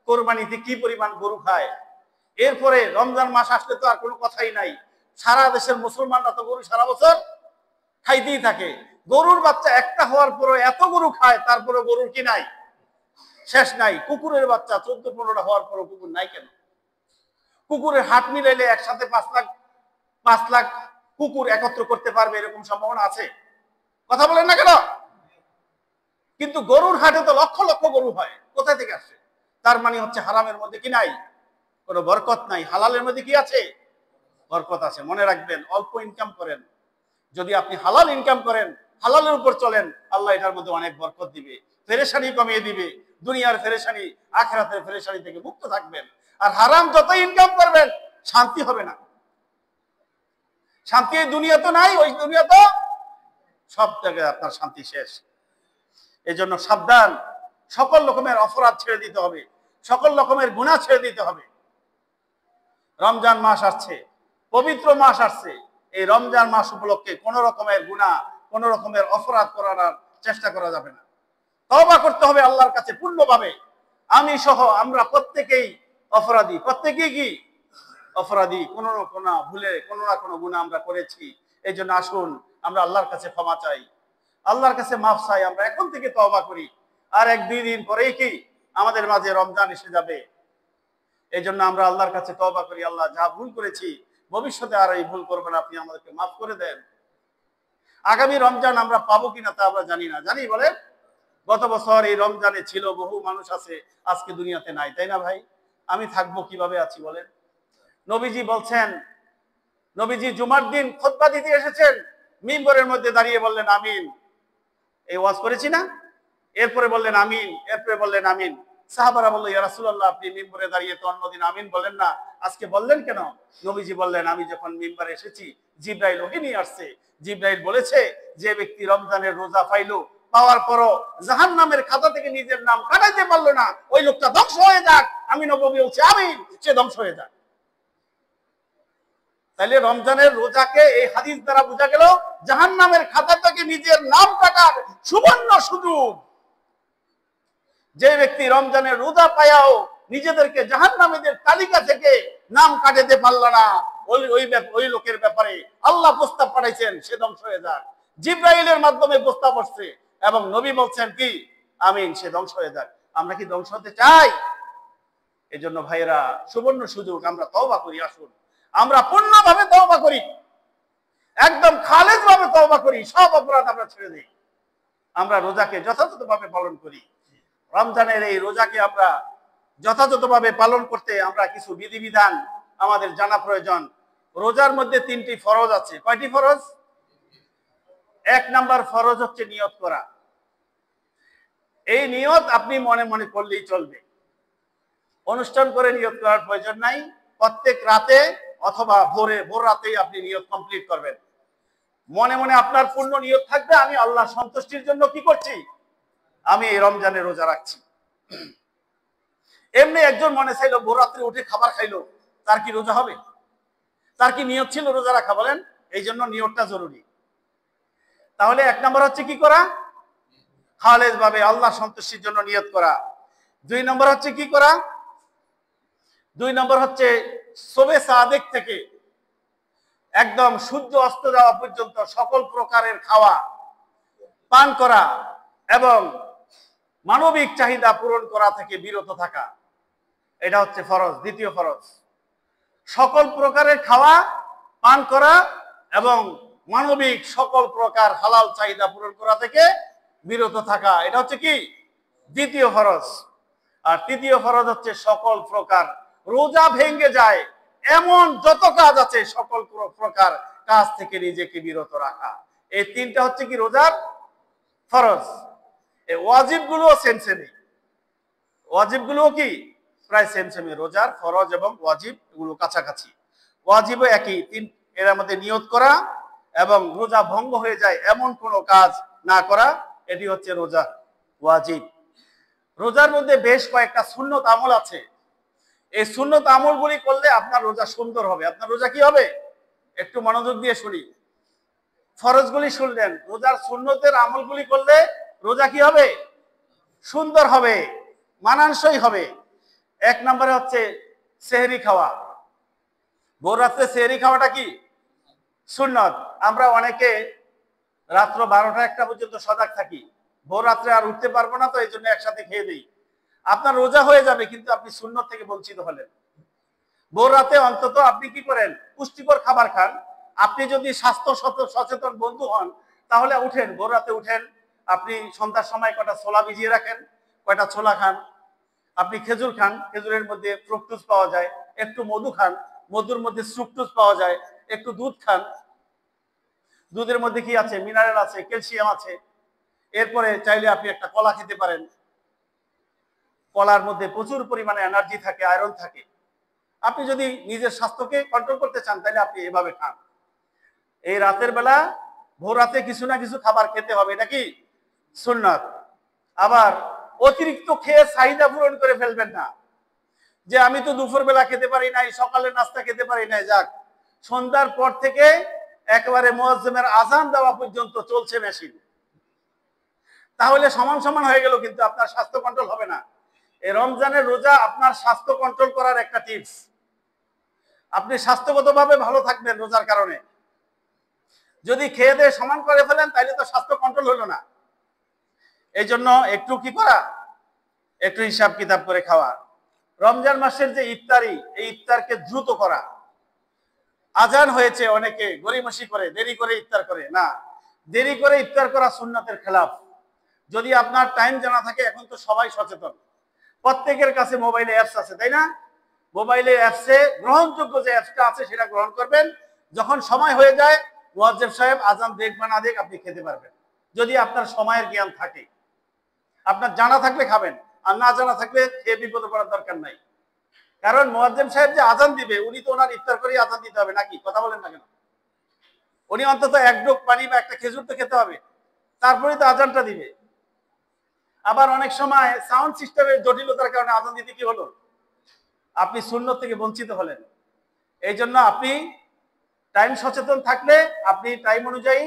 কোরবানিতে কি পরিমাণ গরু খায়। এরপরে রমজান মাস আসলে তো আর কোনো কথাই নাই। সারা দেশের মুসলমানরা তো গরু সারা বছর খাইতেই থাকে। গরুর বাচ্চা একটা হওয়ার পরে এত গরু খায়, তারপরে গরুর কি নাই? শেষ নাই। কুকুরের বাচ্চা 14-15টা হওয়ার পরে কুকুর নাই কেন? কুকুরের হাট মিলাইলে একসাথে 5 লাখ কুকুর একত্র করতে পারবে এরকম সম্ভাবনা আছে? কথা বলেন না কেন? কিন্তু গরুর হাটে তো লক্ষ লক্ষ গরু হয়, কোথা থেকে আসে? তার মানে হচ্ছে হারামের মধ্যে কি নাই? কোনো বরকত নাই। হালালের মধ্যে কি আছে? বরকত আছে। মনে রাখবেন, অল্প ইনকাম করেন, যদি আপনি হালাল ইনকাম করেন, হালালের উপর চলেন, আল্লাহ এটার মধ্যে অনেক বরকত দিবে, পেরেশানি কমিয়ে দিবে। দুনিয়ার পেরেশানি, আখিরাতের পেরেশানি থেকে মুক্ত থাকবেন। আর হারাম যত ইনকাম করবেন শান্তি হবে না। শান্তি এই দুনিয়া তো নাই, ওই দুনিয়া তো সব জায়গায় আপনার শান্তি শেষ। এই জন্য সাবধান, সকল রকমের অপরাধ ছেড়ে দিতে হবে, সকল রকমের গুনাহ ছেড়ে দিতে হবে। রমজান মাস আসছে, পবিত্র মাস আসছে। এই রমজান মাস উপলক্ষে কোন রকমের গুনাহ, কোন রকমের অপরাধ করার চেষ্টা করা যাবে না। তওবা করতে হবে আল্লাহর কাছে পূর্ণভাবে। আমি সহ আমরা প্রত্যেকেই অপরাধী, প্রত্যেকেই কি অপরাধী। কোনো না কোনো ভুলে কোনো না কোনো গুনাহ আমরা করেছি। এই জন্য আসুন আমরা আল্লাহর কাছে ক্ষমা চাই, আল্লাহর কাছে মাফ চাই। আমরা এখন থেকে তওবা করি, আর 1-2 দিন পরেই কি আমাদের মাঝে রমজান এসে যাবে। এই জন্য আমরা আল্লাহর কাছে তওবা করি, আল্লাহ যা ভুল করেছি ভবিষ্যতে আর এই ভুল করবো না, আপনি আমাদেরকে মাফ করে দেন। আগামী রমজান আমরা পাবো কিনা তা আমরা জানি না। জানি বলেন? গত বছর এই রমজানে ছিল, বহু মানুষ আছে আজকে দুনিয়াতে নাই, তাই না ভাই? আমি থাকবো কিভাবে আছি বলেন? নবীজি বলছেন, নবীজি জুমার দিন খুতবা দিতে এসেছেন, মিম্বরের মধ্যে দাঁড়িয়ে বললেন আমিন। এই ওয়াজ করেছি না? এরপরে বললেন আমিন, এরপরে বললেন আমিন। সাহাবারা বলল, ইয়া রাসূলুল্লাহ, আপনি মিম্বরে দাঁড়িয়ে তো অন্যদিন আমিন বলেন না, আজকে বললেন কেন? নবীজি বললেন, আমি যখন মিম্বরে এসেছি জিবরাইল ওহী নিয়ে আসছে। জিবরাইল বলেছে, যে ব্যক্তি রমজানের রোজা পাইলো পাওয়ার পরও জাহান্নামের খাতা থেকে নিজের নাম কাটাইতে পারলো না, ওই লোকটা ধ্বংস হয়ে যাক। আমি নবী বলছি আমিন, সে ধ্বংস হয়ে যাক। তাহলে রমজানের রোজাকে এই হাদিস দ্বারা বোঝা গেল জাহান্নামের খাতা থেকে নিজের নাম কাটার সুবর্ণ সুযোগ। যে ব্যক্তি রমজানের রোজা পায়াও নিজেদেরকে জাহান্নামীদের তালিকা থেকে নাম কাটাতে পারল না, ওই লোকের ব্যাপারে আল্লাহ প্রস্তাব পাঠাইছেন, সে ধ্বংস হয়ে যাক। জিব্রাইলের মাধ্যমে প্রস্তাব আসছে এবং নবী বলছেন কি আমিন, সে ধ্বংস হয়ে যাক। আমরা কি ধ্বংস হতে চাই? এজন্য ভাইরা সুবর্ণ সুযোগ, আমরা তওবা করি। আসুন আমরা পূর্ণভাবে তওবা করি, একদম খালেজ ভাবে তওবা করি, সব অপরাধ আমরা ছেড়ে দিই। আমরা রোজাকে যথাযথভাবে পালন করি। রমজানের এই রোজাকে আমরা যথাযথভাবে পালন করতে আমরা কিছু বিধিবিধান আমাদের জানা প্রয়োজন। রোজার মধ্যে 3টি ফরজ আছে। কয়টি ফরজ? 1 নাম্বার ফরজ হচ্ছে নিয়ত করা। এই নিয়ত আপনি মনে মনে করলেই চলবে, অনুষ্ঠান করে নিয়ত করার প্রয়োজন নাই। প্রত্যেক রাতে অথবা ভোর রাতেই আপনি নিয়ত কমপ্লিট করবেন। মনে মনে আপনার পূর্ণ নিয়ত থাকবে, আমি আল্লাহ সন্তুষ্টির জন্য কি করছি, আমি এই রমজানে রোজা রাখছি। এমনি একজন মনে চাইলো ভোর রাত্রে উঠে খাবার খাইলো, তার কি রোজা হবে? তার কি নিয়ত ছিল রোজা রাখা? বলেন। এই জন্য নিয়তটা জরুরি। তাহলে 1 নাম্বার হচ্ছে কি করা? খালেজ ভাবে আল্লাহ সন্তুষ্টির জন্য নিয়ত করা। 2 নাম্বার হচ্ছে কি করা? 2 নাম্বার হচ্ছে শবে সাদেক থেকে একদম সূর্য অস্ত যাওয়া পর্যন্ত সকল প্রকারের খাওয়া পান করা এবং মানবিক চাহিদা পূরণ করা থেকে বিরত থাকা। এটা হচ্ছে ফরজ, দ্বিতীয় ফরজ। সকল প্রকারের খাওয়া পান করা এবং মানবিক সকল প্রকার হালাল চাহিদা পূরণ করা থেকে বিরত থাকা, এটা হচ্ছে কি দ্বিতীয় ফরজ। আর তৃতীয় ফরজ হচ্ছে সকল প্রকার রোজা ভেঙে যায় এমন যত কাজ আছে সকল প্রকার কাজ থেকে নিজেকে বিরত রাখা। এই 3টা হচ্ছে কি রোজার ফরজ। এই ওয়াজিব গুলো সেম সেমই, ওয়াজিব গুলো কি প্রায় সেম সেমই। রোজার ফরজ এবং ওয়াজিব এগুলো কাছাকাছি। ওয়াজিবও একই, এর মধ্যে নিয়ত করা এবং রোজা ভঙ্গ হয়ে যায় এমন কোনো কাজ না করা, এটি হচ্ছে রোজার ওয়াজিব। রোজার মধ্যে বেশ কয়েকটা সুন্নত আমল আছে। এই সুন্নত আমলগুলি করলে আপনার রোজা সুন্দর হবে। আপনার রোজা কি হবে? একটু মনোযোগ দিয়ে শুনি। ফরজগুলি শুনলেন, রোজার সুন্নতের আমলগুলি করলে রোজা কি হবে? সুন্দর হবে, মানানসই হবে। 1 নম্বরে হচ্ছে সেহরি খাওয়া। ভোর রাত্রে সেহরি খাওয়াটা কি সুন্নত। আমরা অনেকে রাত্র 12টা 1টা পর্যন্ত সজাগ থাকি, ভোর রাত্রে আর উঠতে পারবো না, তো এই জন্য একসাথে খেয়ে দিই। আপনার রোজা হয়ে যাবে কিন্তু আপনি সুন্নত থেকে বঞ্চিত হলেন। ভোর রাতে অন্তত আপনি কি করেন? পুষ্টিকর খাবার খান। আপনি যদি স্বাস্থ্য সচেতন বন্ধু হন তাহলে উঠেন, ভোর রাতে উঠেন, আপনি সন্ধ্যার সময় কয়টা ছোলা ভিজিয়ে রাখেন, কয়টা ছোলা খান। আপনি খেজুর খান, খেজুরের মধ্যে ফ্রুকটোজ পাওয়া যায়। একটু মধু খান, মধুর মধ্যে সুক্টোজ পাওয়া যায়। একটু দুধ খান, দুধের মধ্যে কি আছে? মিনারেল আছে, ক্যালসিয়াম আছে। এরপরে চাইলে আপনি একটা কলা খেতে পারেন, কলার মধ্যে প্রচুর পরিমাণে এনার্জি থাকে, আয়রন থাকে। আপনি যদি নিজের স্বাস্থ্যকে কন্ট্রোল করতে চান তাহলে আপনি এভাবে খান। এই রাতের বেলা ভোর রাতে কিছু না কিছু খাবার খেতে হবে, এটা কি সুন্নাত। আবার অতিরিক্ত খেয়ে চাহিদা পূরণ করে ফেলবেন না, যে আমি তো দুপুর বেলা খেতে পারি নাই, সকালে নাস্তা খেতে পারি নাই, যাক সন্ধ্যার পর থেকে একেবারে মুয়াজ্জিনের আযান দেওয়া পর্যন্ত চলছে মেশিন, তাহলে সমান সমান হয়ে গেল, কিন্তু আপনার স্বাস্থ্য কন্ট্রোল হবে না। এই রমজানের রোজা আপনার স্বাস্থ্য কন্ট্রোল করার একটা টিপস। আপনি স্বাস্থ্যগতভাবে ভালো থাকবেন রোজার কারণে। যদি খেয়ে দিয়ে সমান করে ফেলেন তাহলে তো স্বাস্থ্য কন্ট্রোল হলো না। এই জন্য একটু কি করা, একটু হিসাব কিতাব করে খাওয়া। রমজান মাসের যে ইফতারি, এই ইফতারকে দ্রুত করা। আজান হয়েছে, অনেকে গড়িমসি করে দেরি করে ইফতার করে না, দেরি করে ইফতার করা সুন্নাতের খেলাফ। যদি আপনার টাইম জানা থাকে, এখন তো সবাই সচেতন, প্রত্যেকের কাছে মোবাইলে অ্যাপস আছে, তাই না? মোবাইলে অ্যাপসে গ্রহণযোগ্য যে অ্যাপসটা আছে সেটা গ্রহণ করবেন। যখন সময় হয়ে যায় মুয়াজ্জিন সাহেব আজান দেখ বা না দেখ আপনি খেতে পারবেন, যদি আপনার সময়ের জ্ঞান থাকে। আপনার জানা থাকলে খাবেন, আর না জানা থাকলে খেয়ে বিপদে পড়ার দরকার নাই। কারণ মুয়াজ্জিন সাহেব যে আজান দিবে, উনি তো ওনার ইফতার করেই আজান দিতে হবে নাকি? কথা বলেন না কেন? উনি অন্তত 1 ঢোক পানি বা একটা খেজুর তো খেতে হবে, তারপরেই তো আজানটা দিবে। আবার অনেক সময় সাউন্ড সিস্টেমের জটিলতার কারণে আজান দিতে কি হলো, আপনি সুন্নত থেকে বঞ্চিত হলেন। এই জন্য আপনি টাইম সচেতন থাকলে আপনি টাইম অনুযায়ী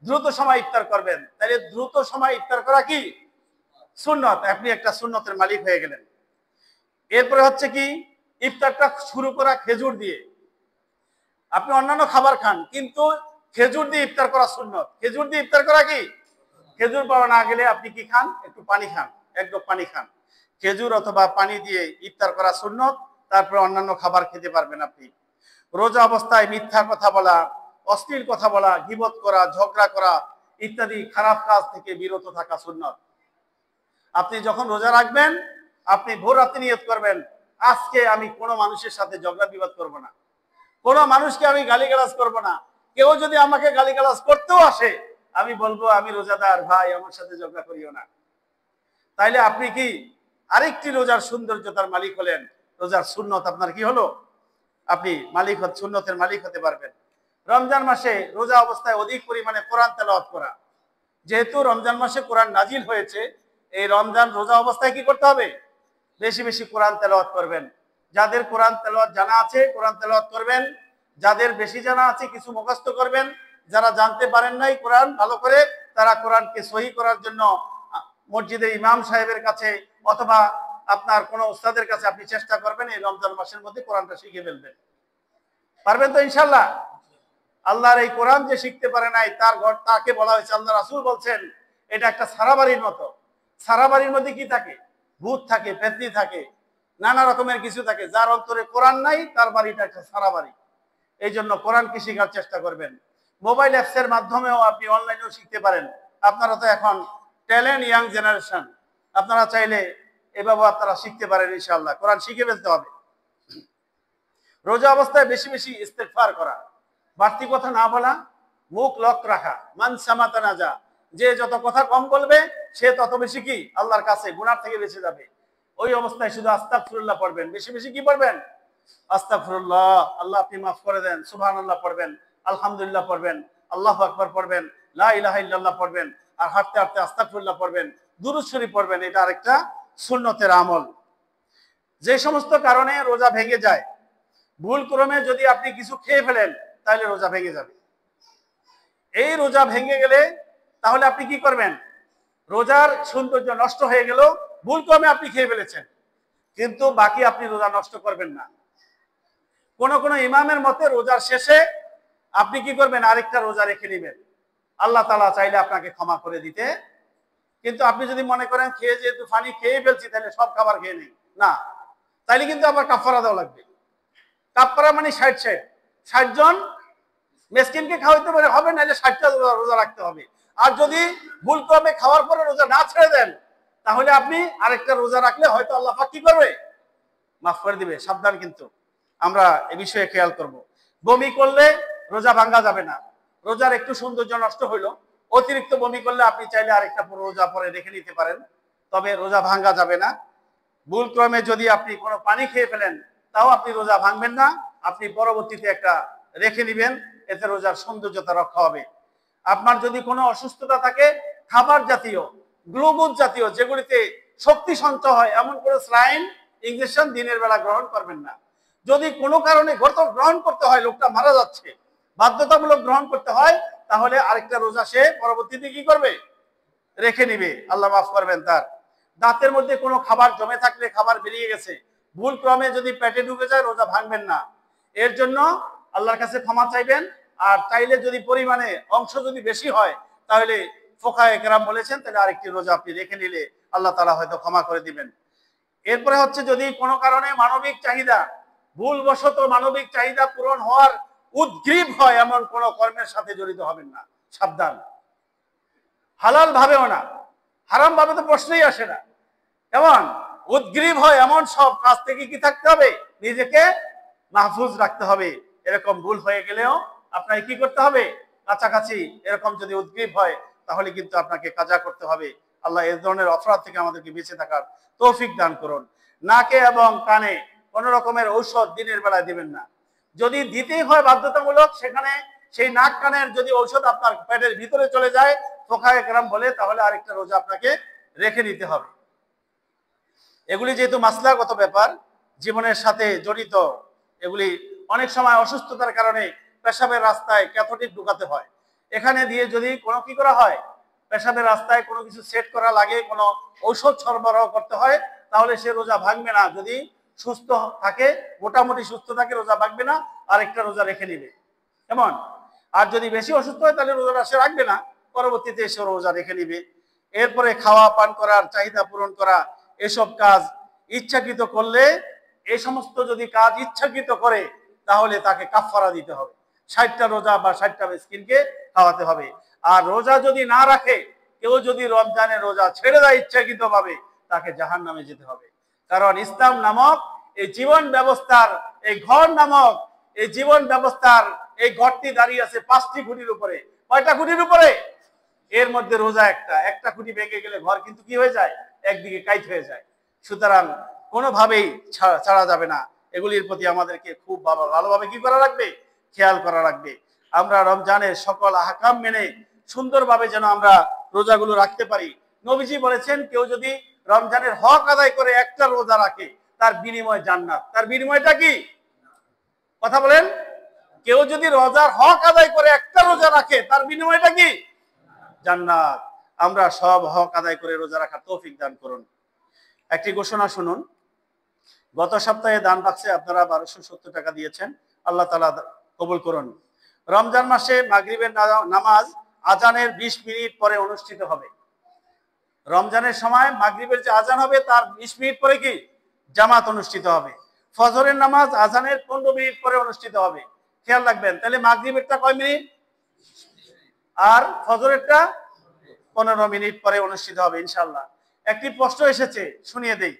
দ্রুত সময় ইফতার করবেন। তাহলে দ্রুত সময় ইফতার করা কি সুন্নত, আপনি একটা সুন্নতের মালিক হয়ে গেলেন। এরপরে হচ্ছে কি, ইফতারটা শুরু করা খেজুর দিয়ে। আপনি অন্যান্য খাবার খান, কিন্তু খেজুর দিয়ে ইফতার করা সুন্নত। খেজুর দিয়ে ইফতার করা কি, খেজুর পাওয়া না গেলে আপনি কি খান, একটু পানি খান, এক ডোক পানি খান। খেজুর অথবা পানি দিয়ে ইফতার করা সুন্নত। তারপরে অন্যান্য খাবার খেতে পারবেন আপনি। রোজা অবস্থায় মিথ্যা কথা বলা, অশ্লীল কথা বলা, গীবত করা, ঝগড়া করা ইত্যাদি খারাপ কাজ থেকে বিরত থাকা সুন্নত। আপনি যখন রোজা রাখবেন, আপনি ভোর রাতে নিয়ত করবেন, আজকে আমি কোনো মানুষের সাথে ঝগড়া বিবাদ করব না, কোনো মানুষকে আমি গালিগালাজ করব না। কেউ যদি আমাকে গালিগালাজ করতেও আসে, আমি বলবো আমি রোজাদার, ভাই আমার সাথে ঝগড়া করিও না। তাইলে আপনি কি আরেকটি রোজার সৌন্দর্যতার মালিক হলেন। রোজার সুন্নত আপনার কি হলো, আপনি মালিক সুন্নতের মালিক হতে পারবেন। রমজান মাসে রোজা অবস্থায় অধিক পরিমাণে কোরআন তেলাওয়াত করা। যেহেতু রমজান মাসে কোরআন নাজিল হয়েছে, এই রমজান রোজা অবস্থায় কি করতে হবে, বেশি বেশি কোরআন তেলাওয়াত করবেন। যাদের কোরআন তেলাওয়াত জানা আছে কোরআন তেলাওয়াত করবেন, যাদের বেশি জানা আছে কিছু মুখস্থ করবেন, যারা জানতে পারেন নাই কোরআন ভালো করে, তারা কোরআনকে সহি করার জন্য মসজিদের ইমাম সাহেবের কাছে অথবা আপনার কোনো উস্তাদের কাছে আপনি চেষ্টা করবেন এই রমজান মাসের মধ্যে কোরআনটা শিখে ফেলবেন। পারবেন তো ইনশাল্লাহ? আল্লাহর এই কোরআন যে শিখতে পারে নাই, তার ঘর, তাকে বলা হয়েছে, আল্লাহ রাসূল বলছেন এটা একটা সারাবাড়ির মতো। সারাবাড়ির মধ্যে কি থাকে, ভূত থাকে, পেতনি থাকে, নানা রকমের কিছু থাকে। যার অন্তরে কোরআন নাই তার বাড়িটা একটা সারাবাড়ি। এই জন্য কোরআনকে শেখার চেষ্টা করবেন। মোবাইল অ্যাপসের মাধ্যমেও আপনি অনলাইনেও শিখতে পারেন। আপনারা তো এখন ট্যালেন্ট ইয়াং জেনারেশন, আপনারা চাইলে এভাবে আপনারা শিখতে পারেন ইনশাআল্লাহ। কোরআন শিখে ফেলতে হবে। রোজা অবস্থায় বেশি বেশি ইস্তেগফার করা, বাড়তি কথা না বলা, মুখ লক রাখা। মান সামাতা নাজা, যে যত কথা কম বলবে সে তত বেশি কি আল্লাহর কাছে গুনাহ থেকে বেঁচে যাবে। ওই অবস্থায় শুধু আস্তাগফিরুল্লাহ পড়বেন, বেশি বেশি কি পড়বেন, আস্তাগফিরুল্লাহ, আল্লাহ আপনি মাফ করে দেন, সুবহানাল্লাহ পড়বেন, আলহামদুলিল্লাহ পড়বেন, আল্লাহু আকবার পড়বেন, লা ইলাহা ইল্লাল্লাহ পড়বেন, আর হাঁটতে হাঁটতে আস্তাগফিরুল্লাহ পড়বেন, দুরূদ শরীফ পড়বেন। এটা আরেকটা সুন্নতের আমল। যে সমস্ত কারণে রোজা ভেঙে যায়, ভুল ক্রমে যদি আপনি কিছু খেয়ে ফেলেন তাহলে রোজা ভেঙে যাবে। এই রোজা ভেঙে গেলে তাহলে আপনি কি করবেন, রোজার সৌন্দর্য নষ্ট হয়ে গেল, ভুল ক্রমে আপনি খেয়ে ফেলেছেন, কিন্তু বাকি আপনি রোজা নষ্ট করবেন না। কোন কোন ইমামের মতে রোজার শেষে আপনি কি করবেন, আরেকটা রোজা রেখে নেবেন। আল্লাহ তাআলা চাইলে আপনাকে ক্ষমা করে দিতে। কিন্তু আপনি যদি মনে করেন খেয়ে যেহেতু পানি খেয়ে ফেলছি তাহলে সব খাবার খেয়ে নেই, না, তাইলে কিন্তু আবার কাফারা দেওয়া লাগবে। কাফারা মানে 60 জন মিসকিনকে খাওয়াইতে পারে হবে, নাহলে 60টা রোজা রাখতে হবে। আর যদি ভুল ক্রমে খাওয়ার পরে রোজা না ছেড়ে দেন, তাহলে আপনি আরেকটা রোজা রাখলে হয়তো আল্লাহ পাক কি করবে, মাফ করে দিবে। সাবধান, কিন্তু আমরা এ বিষয়ে খেয়াল করব। বমি করলে রোজা ভাঙা যাবে না। রোজার একটু সৌন্দর্য নষ্ট হইলো, অতিরিক্ত বমি করলে আপনি চাইলে আরেকটা পুরো রোজা পরে রেখে নিতে পারেন, তবে রোজা ভাঙা যাবে না। ভুল ক্রমে যদি আপনি কোনো পানি খেয়ে ফেলেন তাও আপনি রোজা ভাঙবেন না, আপনি পরবর্তীতে একটা রেখে নেবেন, এতে রোজার সৌন্দর্যতা রক্ষা হবে। আপনার যদি কোনো অসুস্থতা থাকে, খাবার জাতীয়, গ্লুকোজ জাতীয়, যেগুলিতে শক্তি সঞ্চয় হয় এমন কোনো স্যালাইন, ইনজেকশন দিনের বেলা গ্রহণ করবেন না। যদি কোনো কারণে গ্রহণ করতে হয়, লোকটা মারা যাচ্ছে, বাধ্যতামূলক গ্রহণ করতে হয়, তাহলে আরেকটা রোজা সে পরবর্তীতে কি করবে, রেখে নিবে, আল্লাহ মাফ করবেন তার। দাঁতের মধ্যে কোনো খাবার জমে থাকলে, খাবার বেরিয়ে গেছে, ভুল ক্রমে যদি পেটে ঢুকে যায়, রোজা ভাঙবেন না। এর জন্য আল্লাহর কাছে ক্ষমা চাইবেন। আর চাইলে যদি পরিমাণে অংশ যদি বেশি হয়, তাহলে ফুকাহায়ে কেরাম বলেছেন তাহলে আরেকটি রোজা আপনি রেখে নিলে আল্লাহ তাআলা হয়তো ক্ষমা করে দিবেন। এরপরে হচ্ছে, যদি কোনো কারণে মানবিক চাহিদা, ভুলবশত মানবিক চাহিদা পূরণ হওয়ার উদ্গ্রীব হয়, এমন কোন কর্মের সাথে জড়িত হবেন না। সাবধান, হালাল ভাবেও না, হারাম ভাবে তো প্রশ্নই আসে না। এমন উদ্গ্রীব হয় এমন সব কাজ থেকে কি থাকতে হবে, নিজেকে মাহফুজ রাখতে হবে। এরকম ভুল হয়ে গেলেও আপনাকে কি করতে হবে, কাছাকাছি এরকম যদি উদ্গ্রীব হয় তাহলে কিন্তু আপনাকে কাজা করতে হবে। আল্লাহ এই ধরনের অপরাধ থেকে আমাদেরকে বেঁচে থাকার তৌফিক দান করুন। নাকে এবং কানে কোন রকমের ঔষধ দিনের বেলায় দিবেন না। যদি দিতেই হয় বাধ্যতামূলক, সেখানে সেই নাক কানের যদি ঔষধ আপনার পেটের ভিতরে চলে যায়, ফুকাহায়ে কেরাম বলে, তাহলে আরেকটা রোজা আপনাকে রেখে নিতে হবে। এগুলি যেহেতু মাসলাগত ব্যাপার, জীবনের সাথে জড়িত, এগুলি অনেক সময় অসুস্থতার কারণে পেশাবের রাস্তায় ক্যাথোটিক ঢুকাতে হয়। এখানে দিয়ে যদি কোনো কি করা হয়, পেশাবের রাস্তায় কোনো কিছু সেট করা লাগে, কোনো ঔষধ সরবরাহ করতে হয়, তাহলে সে রোজা ভাঙবে না। যদি সুস্থ থাকে, মোটামুটি সুস্থ থাকে, রোজা ভাঙবে না, আরেকটা রোজা রেখে নিবে এমন। আর যদি বেশি অসুস্থ হয় তাহলে রোজাটা সে রাখবে না, পরবর্তীতে এসে রোজা রেখে নিবে। এরপরে খাওয়া পান করার চাহিদা পূরণ করা, এসব কাজ ইচ্ছাকৃত করলে, এই সমস্ত যদি কাজ ইচ্ছাকৃত করে তাহলে তাকে কাফারা দিতে হবে, 60টা রোজা বা 60টা মিসকিনকে খাওয়াতে হবে। আর রোজা যদি না রাখে, কেউ যদি রমজানের রোজা ছেড়ে দেয় ইচ্ছাকৃত ভাবে, তাকে জাহান্নামে যেতে হবে। কারণ ইসলাম নামক এই জীবন ব্যবস্থার, এই ঘর নামক এই জীবন ব্যবস্থার এই ঘরটি দাঁড়িয়ে আছে 5টি খুঁটির উপরে। কয়টা খুঁটির উপরে? এর মধ্যে রোজা একটা খুঁটি ভেঙে গেলে ঘর কিন্তু কি হয়ে যায়, একদিকে কাইট হয়ে যায়। সুতরাং কোনোভাবেই ছাড়া যাবে না। এগুলির প্রতি আমাদেরকে খুব ভালোভাবে কি করা লাগবে, খেয়াল করা লাগবে। আমরা রমজানের সকল আহকাম মেনে সুন্দরভাবে যেন আমরা রোজাগুলো রাখতে পারি। নবীজি বলেছেন, কেউ যদি রমজানের হক আদায় করে একটা রোজা রাখে, তার বিনিময় জান্নাত। তার বিনিময়টা কি? কথা বলেন। কেউ যদি রোজার হক আদায় করে একটা রোজা রাখে, তার বিনিময়টা কি? জান্নাত। আমরা সব হক আদায় করে রোজা রাখার তৌফিক দান করুন। একটি ঘোষণা শুনুন। গত সপ্তাহে দান বাক্সে আপনারা 1270 টাকা দিয়েছেন, আল্লাহ তাআলা কবুল করুন। রমজান মাসে মাগরিবের নামাজ আজানের 20 মিনিট পরে অনুষ্ঠিত হবে। রমজানের সময় মাগরিবের যে আজান হবে তার 20 মিনিট পরে কি জামাত অনুষ্ঠিত হবে। ফজরের নামাজ আজানের 15 মিনিট পরে অনুষ্ঠিত হবে। খেয়াল রাখবেন, তাহলে মাগরিবেরটা কয় মিনিট আর ফজরেরটা 15 মিনিট পরে অনুষ্ঠিত হবে ইনশাআল্লাহ। একটি প্রশ্ন এসেছে, শুনিয়ে দেই।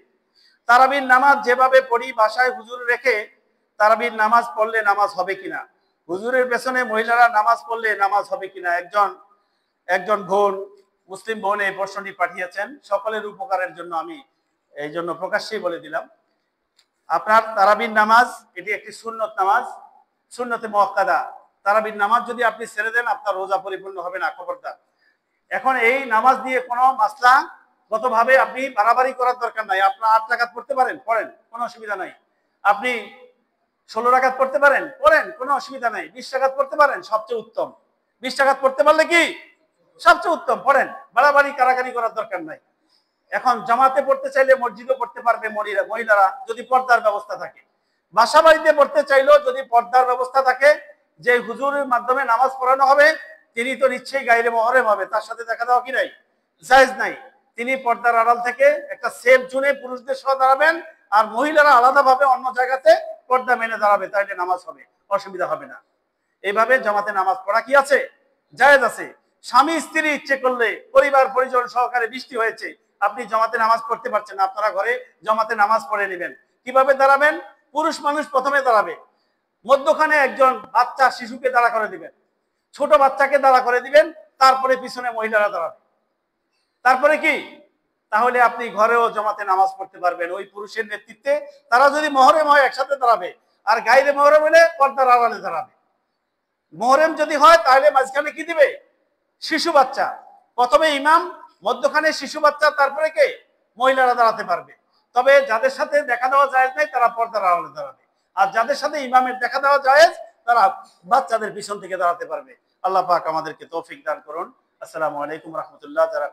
তারাবির নামাজ যেভাবে পড়ি বাসায় হুজুর রেখে তারাবির নামাজ পড়লে নামাজ হবে কিনা? হুজুরের পেছনে মহিলারা নামাজ পড়লে নামাজ হবে কিনা? একজন বোন, মুসলিম বোন এই প্রশ্নটি পাঠিয়েছেন। সকলের উপকারের জন্য আমি এই জন্য প্রকাশ্যেই বলে দিলাম। আপনার তারাবির নামাজ এটি একটি সুন্নত নামাজ, সুন্নতে মুআক্কাদা। তারাবির নামাজ যদি আপনি ছেড়ে দেন, আপনার রোজা পরিপূর্ণ হবে না, খবরদার। এখন এই নামাজ নিয়ে কোনো মাসলা গতভাবে আপনি বাড়াবাড়ি করার দরকার নাই। আপনার 8 রাকাত পড়তে পারেন, পড়েন, কোনো অসুবিধা নাই। আপনি 16 রাকাত পড়তে পারেন, পড়েন, কোনো অসুবিধা নাই। 20 রাকাত পড়তে পারেন, সবচেয়ে উত্তম। 20 রাকাত পড়তে পারলে কি সবচেয়ে উত্তম, পড়েন, বাড়াবাড়ি কারাকারি করার দরকার নাই। এখন জামাতে পড়তে চাইলে মসজিদও পড়তে পারবে মহিলারা, যদি পর্দার ব্যবস্থা থাকে। বাসা বাড়িতে পড়তে চাইলেও যদি পর্দার ব্যবস্থা থাকে, যে হুজুরের মাধ্যমে নামাজ পড়ানো হবে তিনি তো নিশ্চয়ই গায়রে মুহররম হবে, তার সাথে দেখা দেওয়া কি নাই, জায়েজ নাই। তিনি পর্দার আড়াল থেকে একটা সেফ জোনে পুরুষদের সহ দাঁড়াবেন, আর মহিলারা আলাদাভাবে অন্য জায়গাতে পর্দা মেনে দাঁড়াবে, তাইলে নামাজ হবে, অসুবিধা হবে না। এইভাবে জামাতে নামাজ পড়া কি আছে, জায়েজ আছে। স্বামী স্ত্রী ইচ্ছে করলে পরিবার পরিজন সহকারে বৃষ্টি হয়েছে, আপনি জামাতে নামাজ পড়তে পারছেন না, আপনারা ঘরে জামাতে নামাজ পড়ে নেবেন। কিভাবে দাঁড়াবেন? পুরুষ মানুষ প্রথমে দাঁড়াবে, মধ্যখানে একজন বাচ্চা শিশুকে দাঁড়া করে দিবেন, ছোট বাচ্চাকে দাঁড়া করে দিবেন, তারপরে পিছনে মহিলারা দাঁড়াবে। তারপরে কি, তাহলে আপনি ঘরেও জামাতে নামাজ পড়তে পারবেন ওই পুরুষের নেতৃত্বে। তারা যদি মুহররম হয় একসাথে দাঁড়াবে, আর গায়রে মুহররম হলে পর্দার আড়ালে দাঁড়াবে। মুহররম যদি হয় তাহলে মাঝখানে কি দিবে, শিশু বাচ্চা। প্রথমে ইমাম, মধ্যখানে শিশু বাচ্চা, তারপরে কে, মহিলারা দাঁড়াতে পারবে। তবে যাদের সাথে দেখা দেওয়া জায়েজ নাই তারা পর্দার আড়ালে দাঁড়াবে, আর যাদের সাথে ইমামের দেখা দেওয়া জায়েজ তারা বাচ্চাদের পিছন থেকে দাঁড়াতে পারবে। আল্লাহ পাক আমাদেরকে তৌফিক দান করুন। আসসালামু আলাইকুম রাহমাতুল্লাহ। যারা